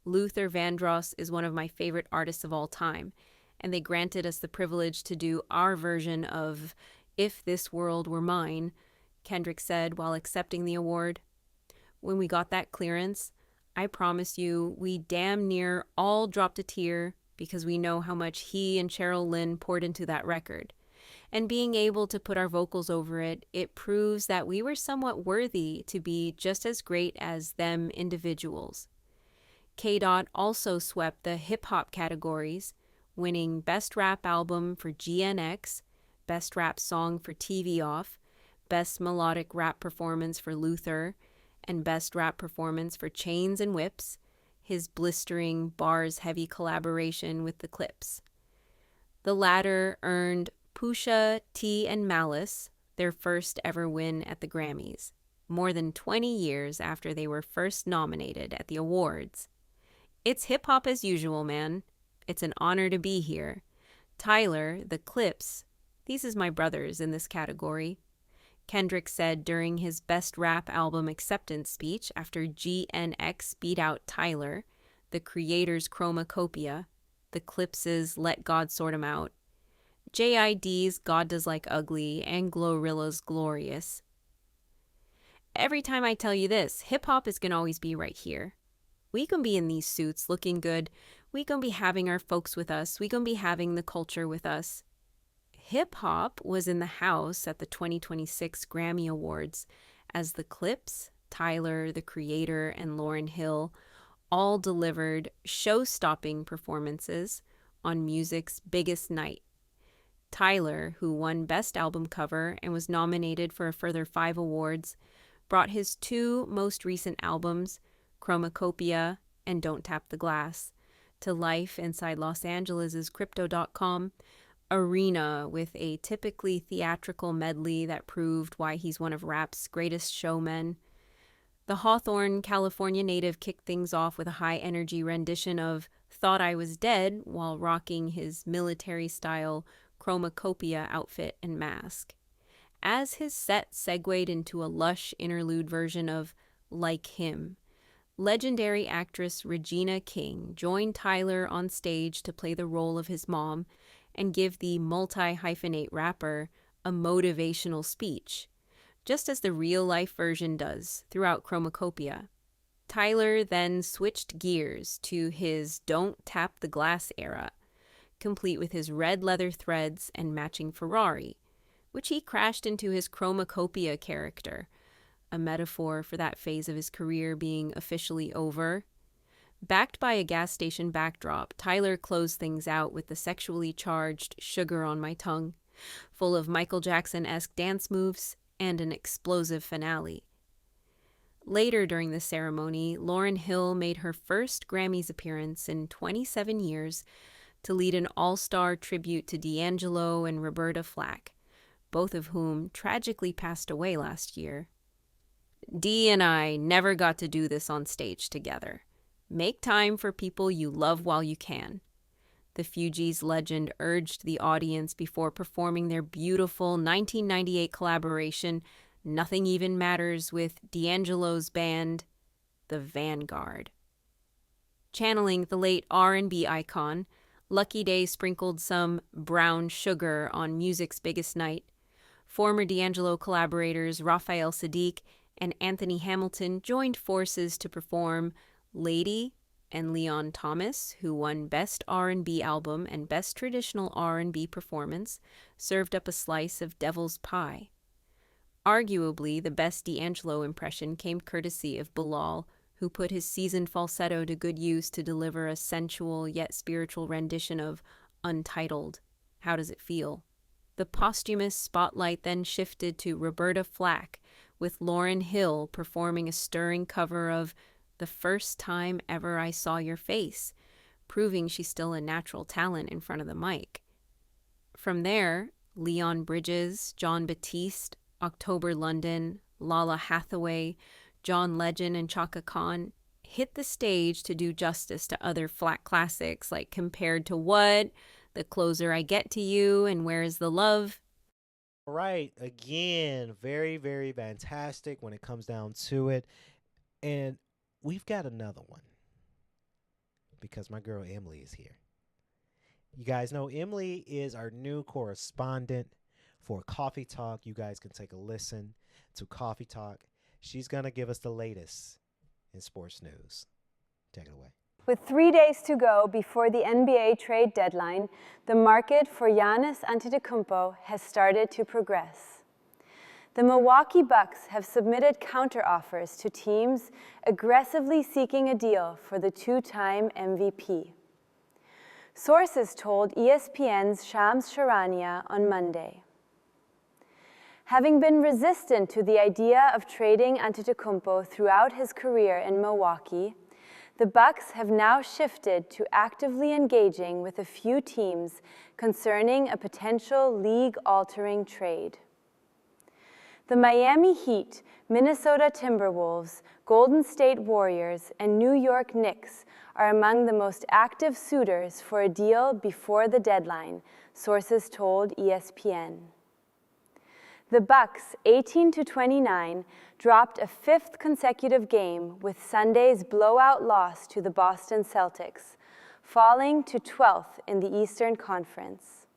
Luther Vandross is one of my favorite artists of all time, and they granted us the privilege to do our version of If This World Were Mine, Kendrick said while accepting the award. When we got that clearance, I promise you we damn near all dropped a tear because we know how much he and Cheryl Lynn poured into that record. And being able to put our vocals over it, it proves that we were somewhat worthy to be just as great as them individuals. K.Dot also swept the hip-hop categories, winning Best Rap Album for GNX, Best Rap Song for TV Off, Best Melodic Rap Performance for Luther, and Best Rap Performance for Chains and Whips, his blistering bars-heavy collaboration with the Clips. The latter earned Pusha T and Malice their first ever win at the Grammys, more than 20 years after they were first nominated at the awards. It's hip-hop as usual, man. It's an honor to be here. Tyler, the Clips, these is my brothers in this category. Kendrick said during his Best Rap Album acceptance speech after GNX beat out Tyler, the Creator's Chromacopia, the Clips' Let God Sort 'Em Out, JID's God Does Like Ugly, and Glorilla's Glorious. Every time I tell you this, hip-hop is going to always be right here. We can be in these suits looking good. We can be having our folks with us. We can be having the culture with us. Hip-hop was in the house at the 2026 Grammy Awards as the Clips, Tyler, the Creator, and Lauryn Hill all delivered show-stopping performances on music's biggest night. Tyler, who won Best Album Cover and was nominated for a further 5 awards, brought his 2 most recent albums, Chromacopia and Don't Tap the Glass, to life inside Los Angeles' Crypto.com arena with a typically theatrical medley that proved why he's one of rap's greatest showmen. The Hawthorne, California native kicked things off with a high-energy rendition of Thought I Was Dead while rocking his military-style Chromacopia outfit and mask. As his set segued into a lush interlude version of Like Him, legendary actress Regina King joined Tyler on stage to play the role of his mom and give the multi-hyphenate rapper a motivational speech, just as the real-life version does throughout Chromacopia. Tyler then switched gears to his Don't Tap the Glass era, complete with his red leather threads and matching Ferrari, which he crashed into his Chromacopia character, a metaphor for that phase of his career being officially over. Backed by a gas station backdrop, Tyler closed things out with the sexually charged Sugar on My Tongue, full of Michael Jackson-esque dance moves and an explosive finale. Later during the ceremony, Lauryn Hill made her first Grammys appearance in 27 years to lead an all-star tribute to D'Angelo and Roberta Flack, both of whom tragically passed away last year. Dee and I never got to do this on stage together. Make time for people you love while you can. The Fugees legend urged the audience before performing their beautiful 1998 collaboration, Nothing Even Matters, with D'Angelo's band, The Vanguard. Channeling the late R&B icon, Lucky Day sprinkled some brown sugar on music's biggest night. Former D'Angelo collaborators Raphael Saadiq and Anthony Hamilton joined forces to perform Lady, and Leon Thomas, who won Best R&B Album and Best Traditional R&B Performance, served up a slice of devil's pie. Arguably, the best D'Angelo impression came courtesy of Bilal, who put his seasoned falsetto to good use to deliver a sensual yet spiritual rendition of Untitled, How Does It Feel? The posthumous spotlight then shifted to Roberta Flack, with Lauryn Hill performing a stirring cover of The First Time Ever I Saw Your Face, proving she's still a natural talent in front of the mic. From there, Leon Bridges, Jon Batiste, October London, Lala Hathaway, John Legend, and Chaka Khan hit the stage to do justice to other Flack classics like Compared to What, The Closer I Get to You, and Where Is the Love? Right. Again, very, very fantastic when it comes down to it. And we've got another one because my girl Emily is here. You guys know Emily is our new correspondent for Coffee Talk. You guys can take a listen to Coffee Talk. She's going to give us the latest in sports news. Take it away. With 3 days to go before the NBA trade deadline, the market for Giannis Antetokounmpo has started to progress. The Milwaukee Bucks have submitted counteroffers to teams aggressively seeking a deal for the two-time MVP. Sources told ESPN's Shams Charania on Monday. Having been resistant to the idea of trading Antetokounmpo throughout his career in Milwaukee, the Bucks have now shifted to actively engaging with a few teams concerning a potential league-altering trade. The Miami Heat, Minnesota Timberwolves, Golden State Warriors, and New York Knicks are among the most active suitors for a deal before the deadline, sources told ESPN. The Bucks, 18-29, dropped a fifth consecutive game with Sunday's blowout loss to the Boston Celtics, falling to 12th in the Eastern Conference.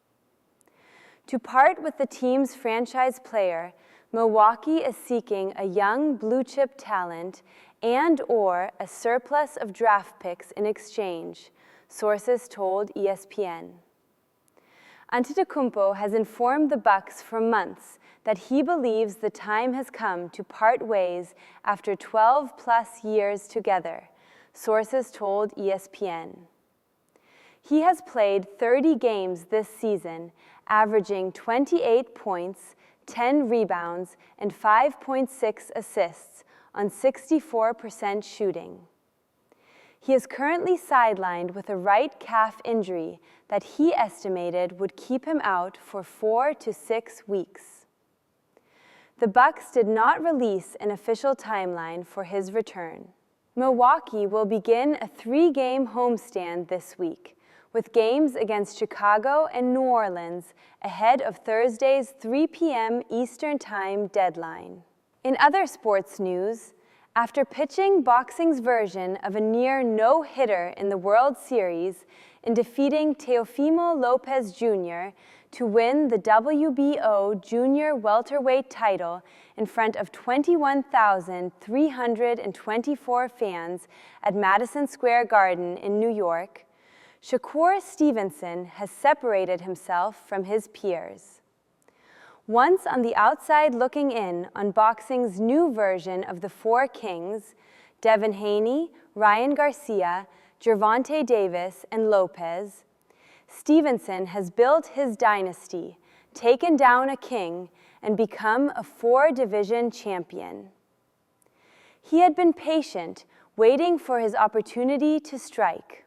To part with the team's franchise player, Milwaukee is seeking a young blue-chip talent and/or a surplus of draft picks in exchange, sources told ESPN. Antetokounmpo has informed the Bucks for months that he believes the time has come to part ways after 12-plus years together, sources told ESPN. He has played 30 games this season, averaging 28 points, 10 rebounds, and 5.6 assists on 64% shooting. He is currently sidelined with a right calf injury that he estimated would keep him out for 4 to 6 weeks. The Bucks did not release an official timeline for his return. Milwaukee will begin a 3-game homestand this week, with games against Chicago and New Orleans ahead of Thursday's 3 p.m. Eastern Time deadline. In other sports news, after pitching boxing's version of a near no-hitter in the World Series in defeating Teofimo Lopez Jr. to win the WBO junior welterweight title in front of 21,324 fans at Madison Square Garden in New York, Shakur Stevenson has separated himself from his peers. Once on the outside looking in on boxing's new version of the Four Kings, Devin Haney, Ryan Garcia, Gervonta Davis, and Lopez, Stevenson has built his dynasty, taken down a king, and become a 4-division champion. He had been patient, waiting for his opportunity to strike.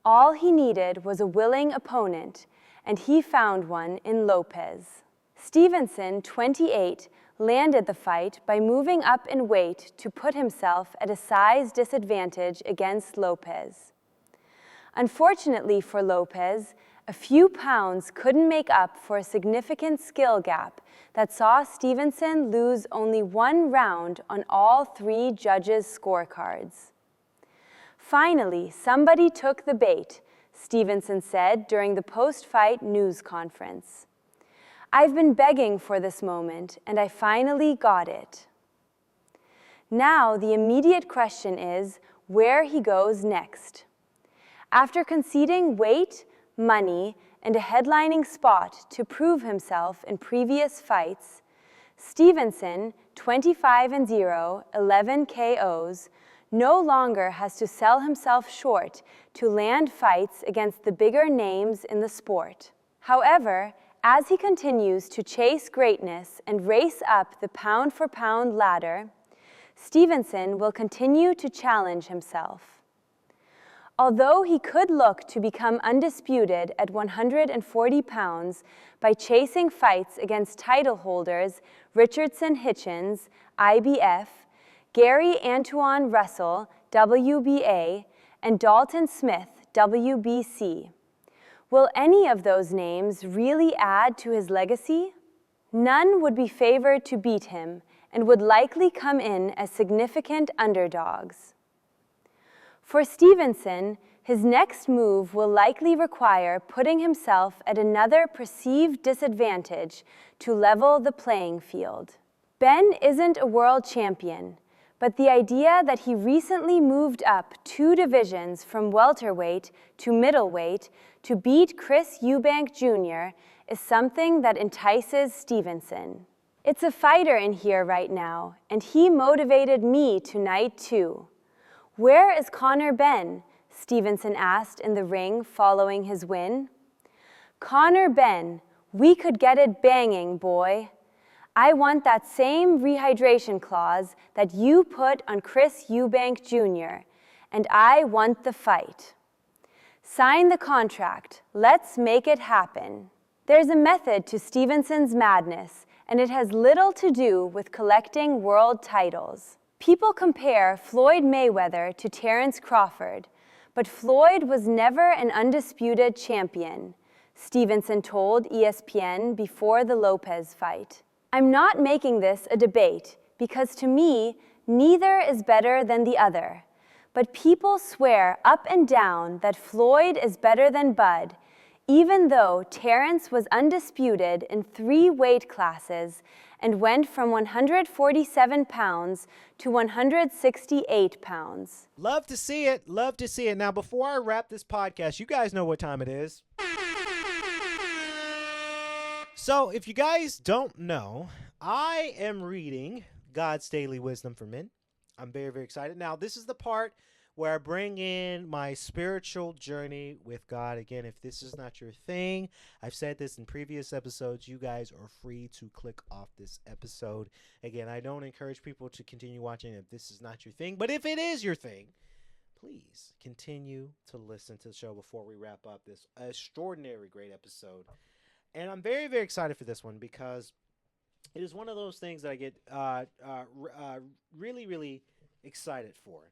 All he needed was a willing opponent, and he found one in Lopez. Stevenson, 28, landed the fight by moving up in weight to put himself at a size disadvantage against Lopez. Unfortunately for Lopez, a few pounds couldn't make up for a significant skill gap that saw Stevenson lose only 1 round on all 3 judges' scorecards. Finally, somebody took the bait, Stevenson said during the post-fight news conference. I've been begging for this moment, and I finally got it. Now, the immediate question is where he goes next. After conceding weight, money, and a headlining spot to prove himself in previous fights, Stevenson, 25-0, 11 KOs, no longer has to sell himself short to land fights against the bigger names in the sport. However, as he continues to chase greatness and race up the pound-for-pound ladder, Stevenson will continue to challenge himself. Although he could look to become undisputed at 140 pounds by chasing fights against title holders Richardson Hitchens, IBF, Gary Antoine Russell, WBA, and Dalton Smith, WBC, will any of those names really add to his legacy? None would be favored to beat him and would likely come in as significant underdogs. For Stevenson, his next move will likely require putting himself at another perceived disadvantage to level the playing field. Ben isn't a world champion, but the idea that he recently moved up 2 divisions from welterweight to middleweight to beat Chris Eubank Jr. is something that entices Stevenson. It's a fighter in here right now, and he motivated me tonight too. Where is Conor Benn? Stevenson asked in the ring following his win. Conor Benn, we could get it banging, boy. I want that same rehydration clause that you put on Chris Eubank Jr., and I want the fight. Sign the contract. Let's make it happen. There's a method to Stevenson's madness, and it has little to do with collecting world titles. People compare Floyd Mayweather to Terence Crawford, but Floyd was never an undisputed champion, Stevenson told ESPN before the Lopez fight. I'm not making this a debate because to me, neither is better than the other. But people swear up and down that Floyd is better than Bud, even though Terence was undisputed in 3 weight classes and went from 147 pounds to 168 pounds. Love to see it. Love to see it. Now, before I wrap this podcast, you guys know what time it is. So, if you guys don't know, I am reading God's Daily Wisdom for Men. I'm very, very excited. Now, this is the part where I bring in my spiritual journey with God. Again, if this is not your thing, I've said this in previous episodes, you guys are free to click off this episode. Again, I don't encourage people to continue watching if this is not your thing, but if it is your thing, please continue to listen to the show before we wrap up this extraordinary great episode. And I'm very, very excited for this one because it is one of those things that I get really, really excited for.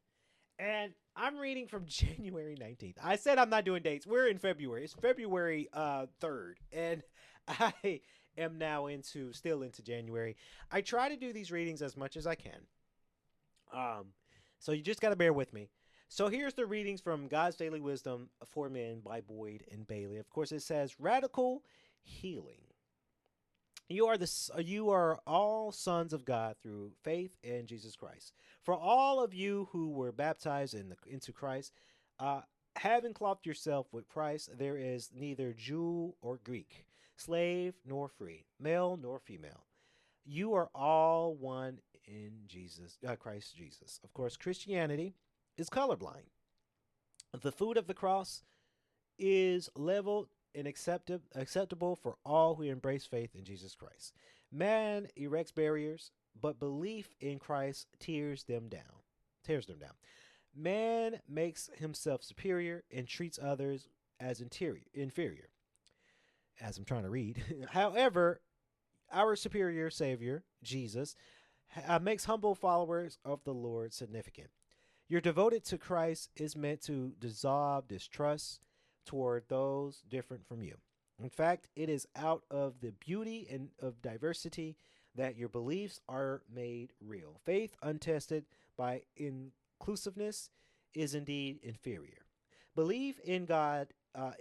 And I'm reading from January 19th. I said I'm not doing dates. We're in February. It's February 3rd. And I am now still into January. I try to do these readings as much as I can. So you just got to bear with me. So here's the readings from God's Daily Wisdom for Men by Boyd and Bailey. Of course, it says radical healing. You are all sons of God through faith in Jesus Christ. For all of you who were baptized into Christ, having clothed yourself with Christ, there is neither Jew or Greek, slave nor free, male nor female. You are all one in Jesus, Christ Jesus. Of course, Christianity is colorblind. The food of the cross is leveled and acceptable for all who embrace faith in Jesus Christ. Man erects barriers, but belief in Christ tears them down. Tears them down. Man makes himself superior and treats others as inferior. As I'm trying to read. However, our superior Savior, Jesus, makes humble followers of the Lord significant. Your devoted to Christ is meant to dissolve distrust toward those different from you. In fact, it is out of the beauty and of diversity that your beliefs are made real. Faith untested by inclusiveness is indeed inferior. Belief in God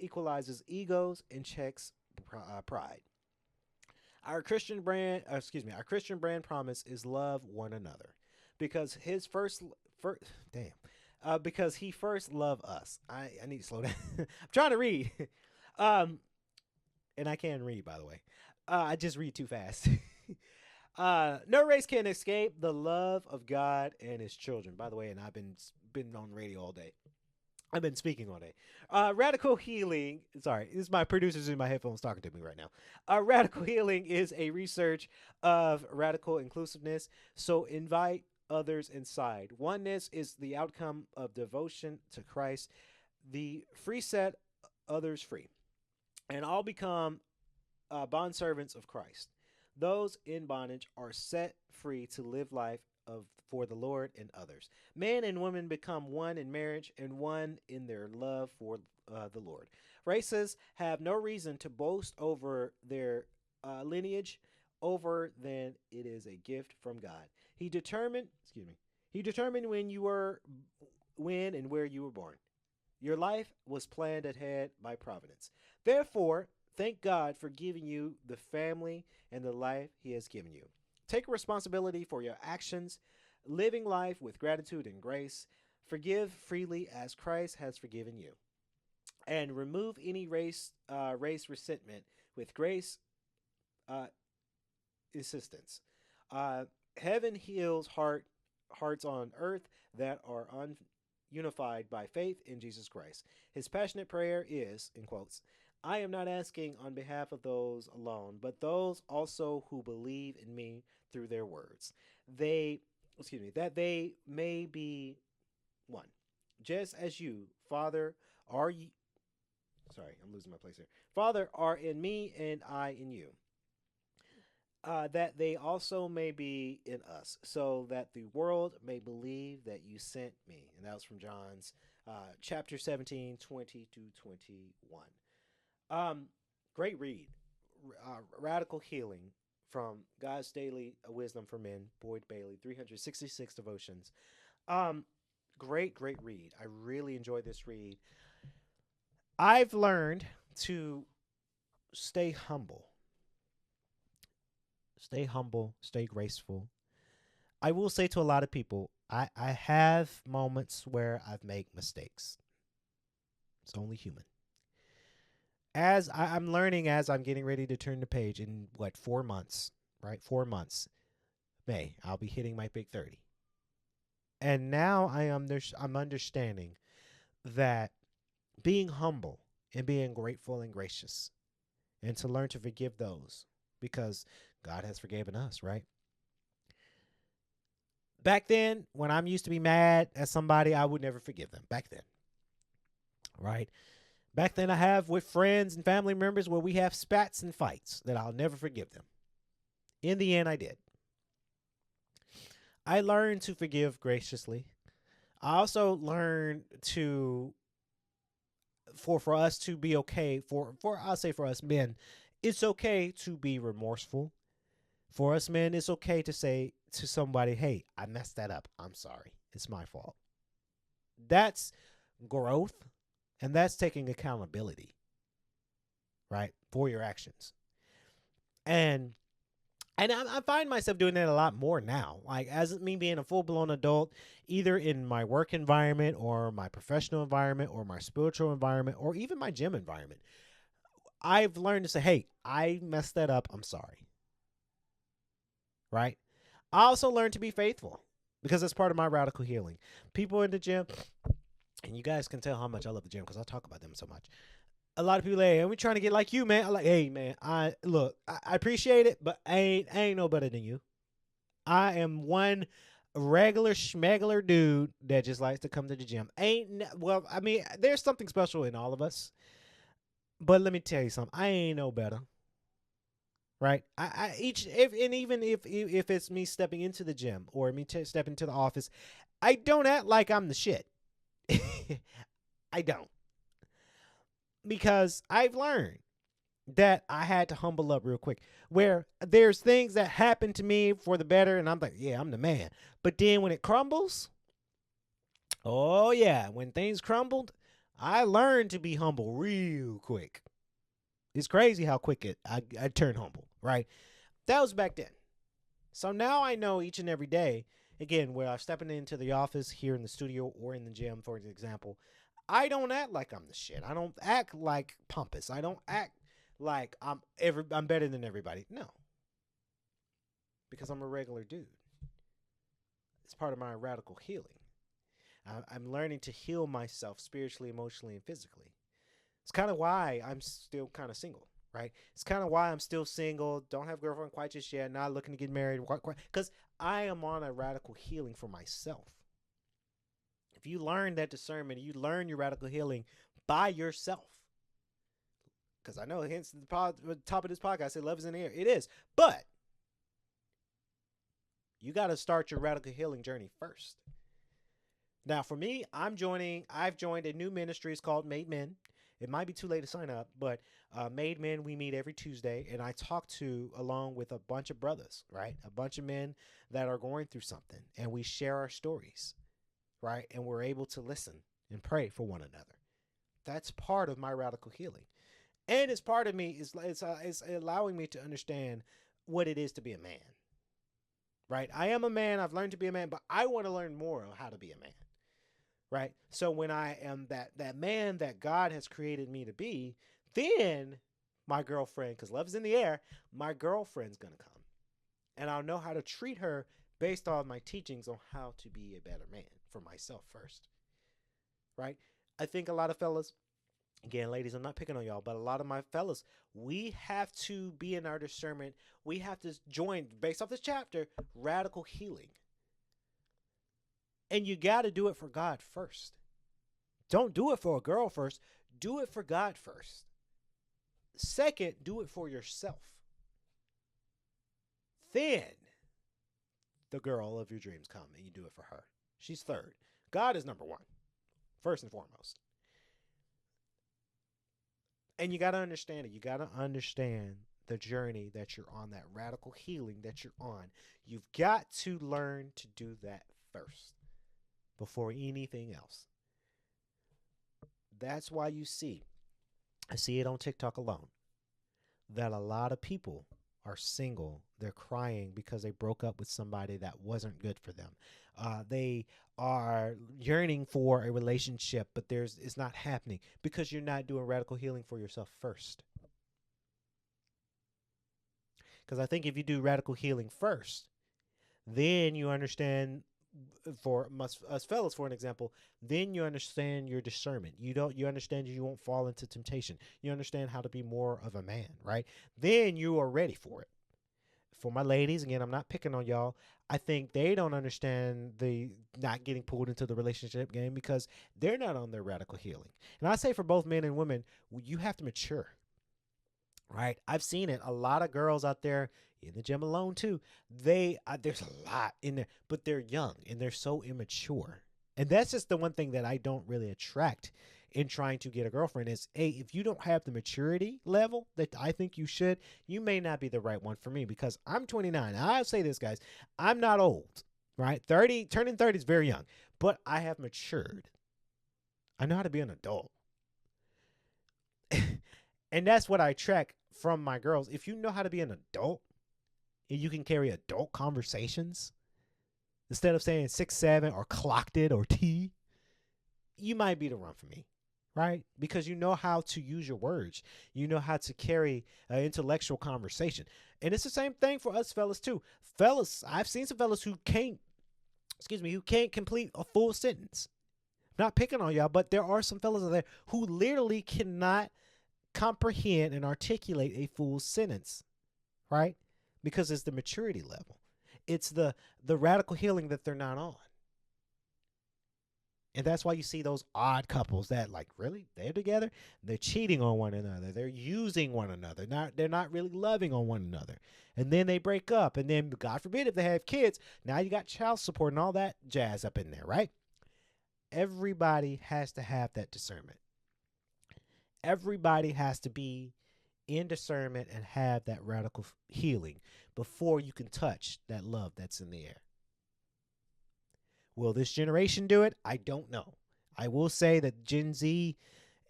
equalizes egos and checks pride. Our Christian brand promise is love one another, because because he first loved us. I need to slow down. I'm trying to read, and I can't read, by the way. I just read too fast. No race can escape the love of God and His children. By the way, and I've been on radio all day. I've been speaking all day. Radical healing. Sorry, this is my producers in my headphones talking to me right now. Radical healing is a research of radical inclusiveness. So invite others inside. Oneness is the outcome of devotion to Christ. The free set others free, and all become bondservants of Christ. Those in bondage are set free to live life for the Lord and others. Men and women become one in marriage and one in their love for the Lord. Races have no reason to boast over their lineage over than it is a gift from God. He determined when and where you were born. Your life was planned ahead by providence. Therefore, thank God for giving you the family and the life He has given you. Take responsibility for your actions, living life with gratitude and grace. Forgive freely as Christ has forgiven you. And remove any race resentment with grace assistance. Heaven heals hearts on earth that are unified by faith in Jesus Christ. His passionate prayer is, in quotes, I am not asking on behalf of those alone, but those also who believe in me through their words. That they may be one. Just as you, Father, are you. Sorry, I'm losing my place here. Father, are in me and I in you. That they also may be in us, so that the world may believe that you sent me. And that was from John's chapter 17, 20 to 21. Great read. Radical Healing from God's Daily Wisdom for Men, Boyd Bailey, 366 devotions. Great read. I really enjoyed this read. I've learned to stay humble. Stay humble, stay graceful. I will say to a lot of people, I have moments where I've made mistakes. It's only human. As I'm learning, as I'm getting ready to turn the page in 4 months, right? 4 months. May, I'll be hitting my big 30. And now I'm understanding that being humble and being grateful and gracious, and to learn to forgive those, because God has forgiven us, right? Back then, when I'm used to be mad at somebody, I would never forgive them. Back then, right? Back then, I have with friends and family members where we have spats and fights that I'll never forgive them. In the end, I did. I learned to forgive graciously. I also learned for us to be okay, I'll say for us men, it's okay to be remorseful. For us men, it's okay to say to somebody, hey, I messed that up. I'm sorry. It's my fault. That's growth, and that's taking accountability, right, for your actions. And I find myself doing that a lot more now. Like, as me being a full-blown adult, either in my work environment or my professional environment or my spiritual environment or even my gym environment, I've learned to say, hey, I messed that up. I'm sorry. Right? I also learned to be faithful, because it's part of my radical healing. People in the gym, and you guys can tell how much I love the gym because I talk about them so much. A lot of people like, hey, we trying to get like you, man. I'm like, hey, man, I appreciate it, but I ain't no better than you. I am one regular schmegler dude that just likes to come to the gym. Well, I mean, there's something special in all of us, but let me tell you something. I ain't no better. Right? Even if it's me stepping into the gym or me stepping into the office, I don't act like I'm the shit. I don't. Because I've learned that I had to humble up real quick. Where there's things that happen to me for the better, and I'm like, yeah, I'm the man. But then when it crumbles, oh yeah, when things crumbled, I learned to be humble real quick. It's crazy how quick I turn humble, right? That was back then. So now I know each and every day, again, where I'm stepping into the office here in the studio or in the gym, for example, I don't act like I'm the shit. I don't act like pompous. I don't act like I'm better than everybody. No. Because I'm a regular dude. It's part of my radical healing. I'm learning to heal myself spiritually, emotionally, and physically. It's kind of why I'm still kind of single, right? It's kind of why I'm still single, don't have a girlfriend quite just yet, not looking to get married, because I am on a radical healing for myself. If you learn that discernment, you learn your radical healing by yourself. Because I know, hence the top of this podcast, I said love is in the air. It is. But you got to start your radical healing journey first. Now, for me, I've joined a new ministry. It's called Made Men. It might be too late to sign up, but Made Men, we meet every Tuesday, and I talk along with a bunch of brothers, right? A bunch of men that are going through something, and we share our stories, right? And we're able to listen and pray for one another. That's part of my radical healing. And it's part of me, it's allowing me to understand what it is to be a man, right? I am a man. I've learned to be a man, but I want to learn more on how to be a man. Right. So when I am that man that God has created me to be, then my girlfriend, because love's in the air, my girlfriend's going to come. And I'll know how to treat her based on my teachings on how to be a better man for myself first. Right. I think a lot of fellas, again, ladies, I'm not picking on y'all, but a lot of my fellas, we have to be in our discernment. We have to join, based off this chapter, radical healing. And you got to do it for God first. Don't do it for a girl first. Do it for God first. Second, do it for yourself. Then the girl of your dreams come and you do it for her. She's third. God is number one, first and foremost. And you got to understand it. You got to understand the journey that you're on, that radical healing that you're on. You've got to learn to do that first before anything else. That's why I see it on TikTok alone, that a lot of people are single. They're crying because they broke up with somebody that wasn't good for them. They are yearning for a relationship, but it's not happening because you're not doing radical healing for yourself first. Because I think if you do radical healing first, then you understand, for us fellas, for an example, then you understand your discernment. You understand you won't fall into temptation. You understand how to be more of a man, right? Then you are ready for it. For my ladies, again, I'm not picking on y'all. I think they don't understand the not getting pulled into the relationship game because they're not on their radical healing. And I say for both men and women, you have to mature, right? I've seen it. A lot of girls out there in the gym alone too. There's a lot in there, but they're young and they're so immature. And that's just the one thing that I don't really attract in trying to get a girlfriend is, hey, if you don't have the maturity level that I think you should, you may not be the right one for me because I'm 29. I'll say this, guys, I'm not old, right? Turning 30 is very young, but I have matured. I know how to be an adult. And that's what I track from my girls. If you know how to be an adult and you can carry adult conversations instead of saying 6'7" or clocked it or T, you might be the one for me, right? Because you know how to use your words. You know how to carry an intellectual conversation. And it's the same thing for us fellas too. Fellas, I've seen some fellas who can't who can't complete a full sentence. Not picking on y'all, but there are some fellas out there who literally cannot comprehend and articulate a full sentence, right? Because it's the maturity level. It's the radical healing that they're not on. And that's why you see those odd couples that, like, really, they're together, they're cheating on one another, they're using one another, they're not really loving on one another. And then they break up, and then, God forbid, if they have kids, now you got child support and all that jazz up in there, right? Everybody has to have that discernment. Everybody has to be in discernment and have that radical healing before you can touch that love that's in the air. Will this generation do it? I don't know. I will say that Gen Z,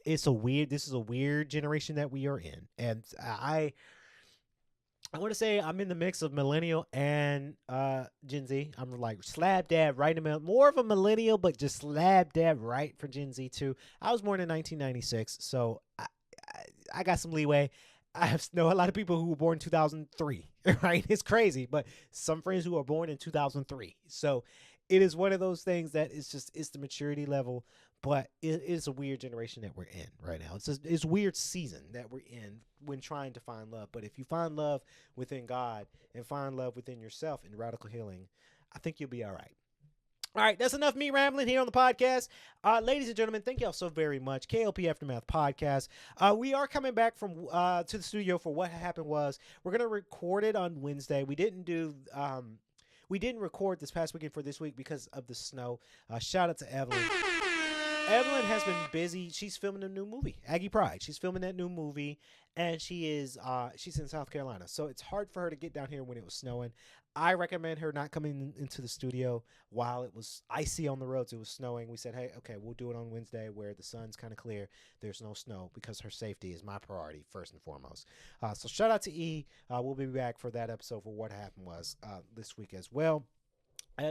this is a weird generation that we are in. And I want to say I'm in the mix of millennial and Gen Z. I'm like slab dab right in the middle. More of a millennial, but just slab dab right for Gen Z too. I was born in 1996, so I got some leeway. I know a lot of people who were born in 2003, right? It's crazy, but some friends who are born in 2003. So it is one of those things that it's the maturity level, but it is a weird generation that we're in right now. It's a weird season that we're in when trying to find love. But if you find love within God and find love within yourself in radical healing, I think you'll be all right. All right, that's enough me rambling here on the podcast. Ladies and gentlemen, thank y'all so very much. K.L.P. Aftermath Podcast. We are coming back from to the studio for What Happened Was. We're going to record it on Wednesday. We didn't record this past weekend for this week because of the snow. Shout out to Evelyn. Evelyn has been busy. She's filming a new movie, Aggie Pride. She's filming that new movie, and she's in South Carolina. So it's hard for her to get down here when it was snowing. I recommend her not coming into the studio while it was icy on the roads. It was snowing. We said, hey, okay, we'll do it on Wednesday where the sun's kind of clear. There's no snow because her safety is my priority first and foremost. So shout out to E. We'll be back for that episode for What Happened Was this week as well.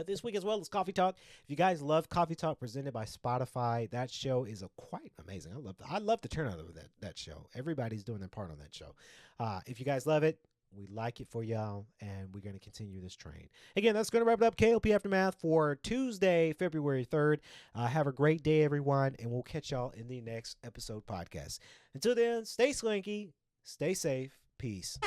This week as well is Coffee Talk. If you guys love Coffee Talk presented by Spotify, that show is quite amazing. I love the turnout of that show. Everybody's doing their part on that show. If you guys love it, we like it for y'all, and we're going to continue this train. Again, that's going to wrap it up. K.L.P. Aftermath for Tuesday, February 3rd. Have a great day, everyone, and we'll catch y'all in the next episode podcast. Until then, stay slinky, stay safe, peace.